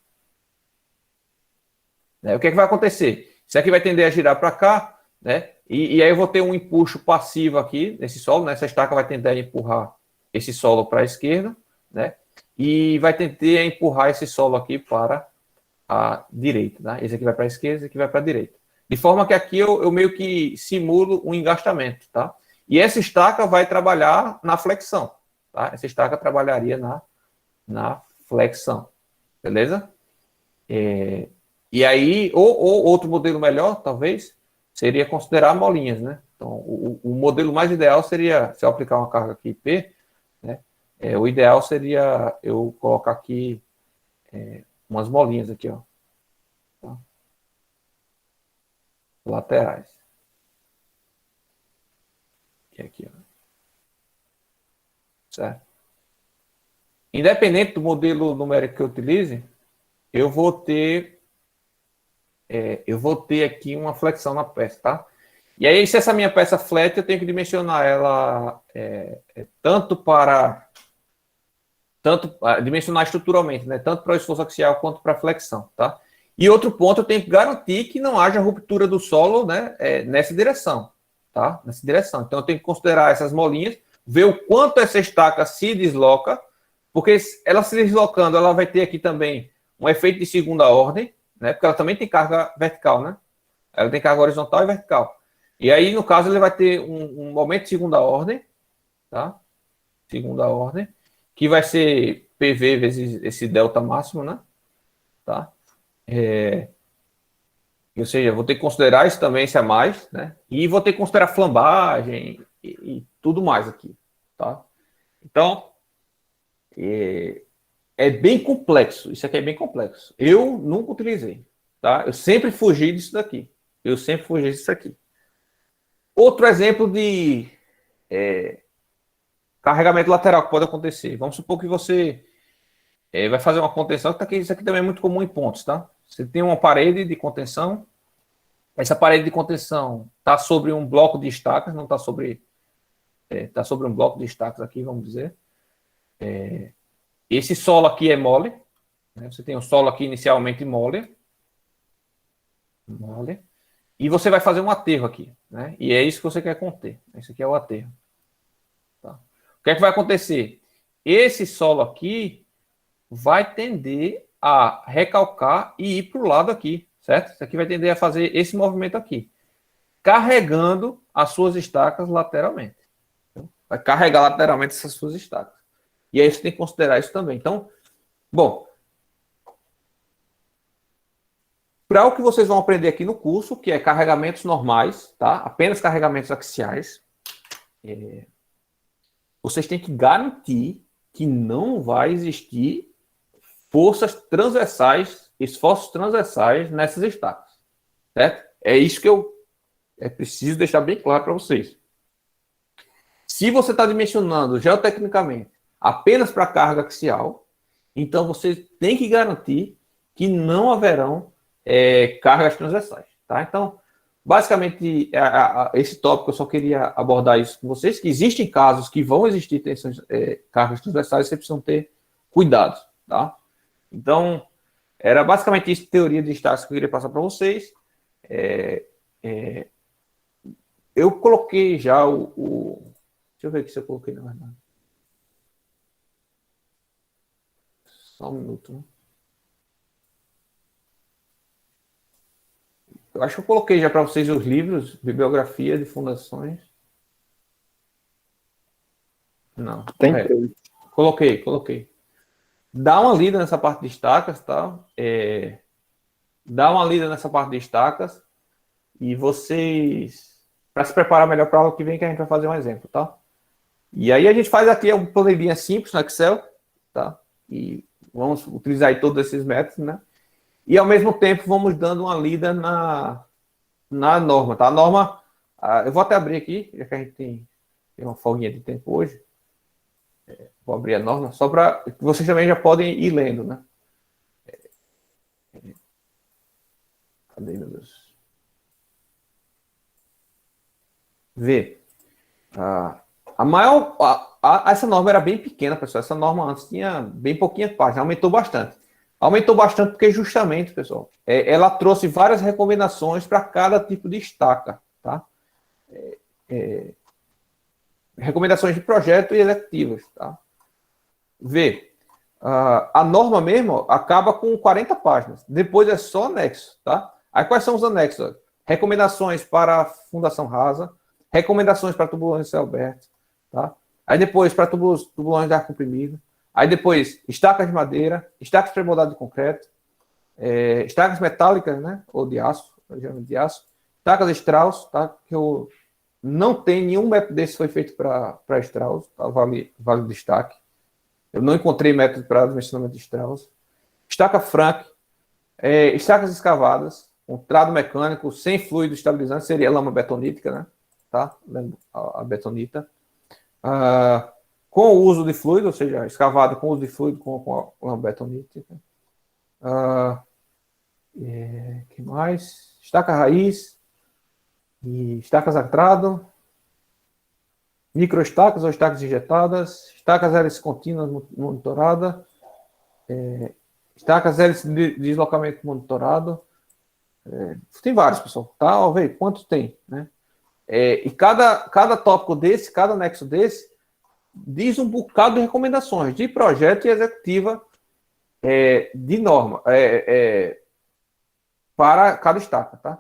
O que é que vai acontecer? Isso aqui vai tender a girar para cá, né? E aí eu vou ter um empuxo passivo aqui nesse solo, né? Essa estaca vai tender a empurrar esse solo para a esquerda, né? E vai tender a empurrar esse solo aqui para a direita, tá? Esse aqui vai para a esquerda, esse aqui vai para a direita. De forma que aqui eu meio que simulo um engastamento, tá? E essa estaca vai trabalhar na flexão, tá? Essa estaca trabalharia na flexão, beleza? E aí, ou outro modelo melhor, talvez, seria considerar molinhas, né? Então, o modelo mais ideal seria, se eu aplicar uma carga aqui P, né? O ideal seria eu colocar aqui umas molinhas aqui, ó. Tá? Laterais. E aqui, ó. Certo? Independente do modelo numérico que eu utilize, eu vou ter aqui uma flexão na peça, tá? E aí, se essa minha peça flat, eu tenho que dimensionar ela dimensionar estruturalmente, né? Tanto para o esforço axial quanto para a flexão, tá? E outro ponto, eu tenho que garantir que não haja ruptura do solo, né? Nessa direção, tá? Nessa direção. Então, eu tenho que considerar essas molinhas, ver o quanto essa estaca se desloca, porque ela se deslocando, ela vai ter aqui também um efeito de segunda ordem, né? Porque ela também tem carga vertical, né? Ela tem carga horizontal e vertical. E aí, no caso, ele vai ter um momento de segunda ordem, tá? Segunda ordem, que vai ser PV vezes esse delta máximo, né? Tá? Ou seja, vou ter que considerar isso também, esse a mais, né? E vou ter que considerar flambagem e tudo mais aqui, tá? Então, é bem complexo. Isso aqui é bem complexo. Eu nunca utilizei, tá? Eu sempre fugi disso daqui. Outro exemplo de carregamento lateral que pode acontecer. Vamos supor que você vai fazer uma contenção, que isso aqui também é muito comum em pontos, tá? Você tem uma parede de contenção, essa parede de contenção está sobre um bloco de estacas, não está sobre... Está sobre um bloco de estacas aqui, vamos dizer. Esse solo aqui é mole, né? Você tem um solo aqui inicialmente mole, e você vai fazer um aterro aqui, né? E é isso que você quer conter. Esse aqui é o aterro. Tá? O que é que vai acontecer? Esse solo aqui vai tender a recalcar e ir para o lado aqui, certo? Isso aqui vai tender a fazer esse movimento aqui, carregando as suas estacas lateralmente. Vai carregar lateralmente essas suas estacas. E aí você tem que considerar isso também. Então, bom, para o que vocês vão aprender aqui no curso, que é carregamentos normais, tá? Apenas carregamentos axiais, vocês têm que garantir que não vai existir forças transversais, esforços transversais nessas estacas, certo? É isso que eu preciso deixar bem claro para vocês. Se você está dimensionando geotecnicamente apenas para carga axial, então você tem que garantir que não haverão cargas transversais, tá? Então, basicamente, esse tópico eu só queria abordar isso com vocês, que existem casos que vão existir tensões, cargas transversais, vocês precisam ter cuidado, tá? Então, era basicamente isso, teoria de estática que eu queria passar para vocês. Eu coloquei já deixa eu ver aqui se eu coloquei, na verdade. Só um minuto, né? Eu acho que eu coloquei já para vocês os livros, bibliografia de fundações. Não. Tem três. Coloquei. dá uma lida nessa parte de estacas, tá? Dá uma lida nessa parte de estacas e vocês, para se preparar melhor para a aula que vem, que a gente vai fazer um exemplo, tá? E aí a gente faz aqui uma planilha simples no Excel, tá? E vamos utilizar aí todos esses métodos, né? E ao mesmo tempo vamos dando uma lida na norma, tá? A norma, eu vou até abrir aqui, já que a gente tem uma folguinha de tempo hoje. Vou abrir a norma, só para que vocês também já podem ir lendo, né? Cadê, meu Deus? Vê. A maior. Essa norma era bem pequena, pessoal. Essa norma antes tinha bem pouquinhas páginas, aumentou bastante. Aumentou bastante porque, justamente, pessoal, ela trouxe várias recomendações para cada tipo de estaca, tá? Recomendações de projeto e executivas, tá? Vê. A norma mesmo acaba com 40 páginas. Depois é só anexo, tá? Aí quais são os anexos? Recomendações para a fundação rasa, recomendações para tubulões de céu aberto, tá? Aí depois para tubulões de ar comprimido, aí depois estacas de madeira, estacas pré-moldadas de concreto, estacas metálicas, né? Ou de aço, estacas Strauss, tá? Que eu não tem nenhum método desse foi feito para Strauss, tá? Vale destaque. Eu não encontrei método para dimensionamento de Strauss. Estaca Frank, estacas escavadas, um trado mecânico sem fluido estabilizante, seria lama betonítica, né? Tá? A betonita. Com o uso de fluido, ou seja, escavada com uso de fluido com a lama betonítica. Que mais? Estaca raiz, e estacas a trado, microestacas ou estacas injetadas, estacas hélice contínuas monitorada, estacas hélice de deslocamento monitorado. Tem vários, pessoal, tá? Ó, vê quantos tem, né? E cada tópico desse, cada anexo desse, diz um bocado de recomendações de projeto e executiva de norma para cada estaca, tá?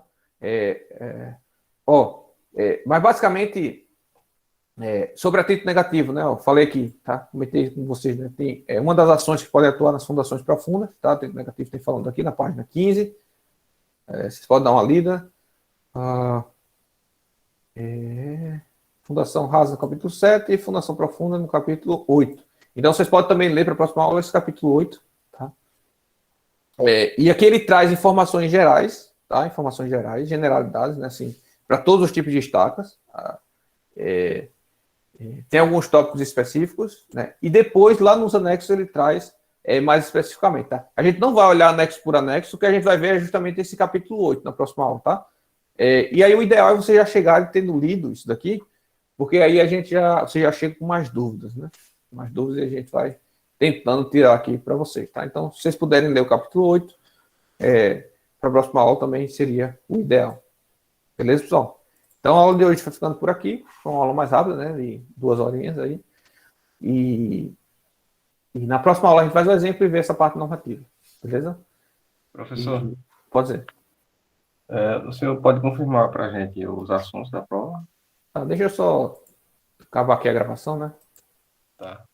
Mas basicamente sobre atrito negativo, né? Eu falei aqui, tá? Comentei com vocês, né? Tem uma das ações que pode atuar nas fundações profundas, tá? Atrito negativo tem falando aqui na página 15. Vocês podem dar uma lida. Fundação rasa no capítulo 7 e fundação profunda no capítulo 8. Então vocês podem também ler para a próxima aula esse capítulo 8, tá? E aqui ele traz informações gerais, tá? Informações gerais, generalidades, né? Assim, para todos os tipos de estacas. Tá? Tem alguns tópicos específicos, né? E depois, lá nos anexos, ele traz mais especificamente, tá? A gente não vai olhar anexo por anexo, o que a gente vai ver é justamente esse capítulo 8 na próxima aula, tá? E aí o ideal é você já chegar tendo lido isso daqui, porque aí você já chega com mais dúvidas, né? Mais dúvidas e a gente vai tentando tirar aqui para vocês, tá? Então, se vocês puderem ler o capítulo 8, para a próxima aula também seria o ideal. Beleza, pessoal? Então, a aula de hoje vai ficando por aqui. Foi uma aula mais rápida, né? De 2 horinhas aí. E na próxima aula a gente faz o exemplo e vê essa parte normativa. Beleza? Professor, pode ser. O senhor pode confirmar para a gente os assuntos da prova? Deixa eu só acabar aqui a gravação, né? Tá.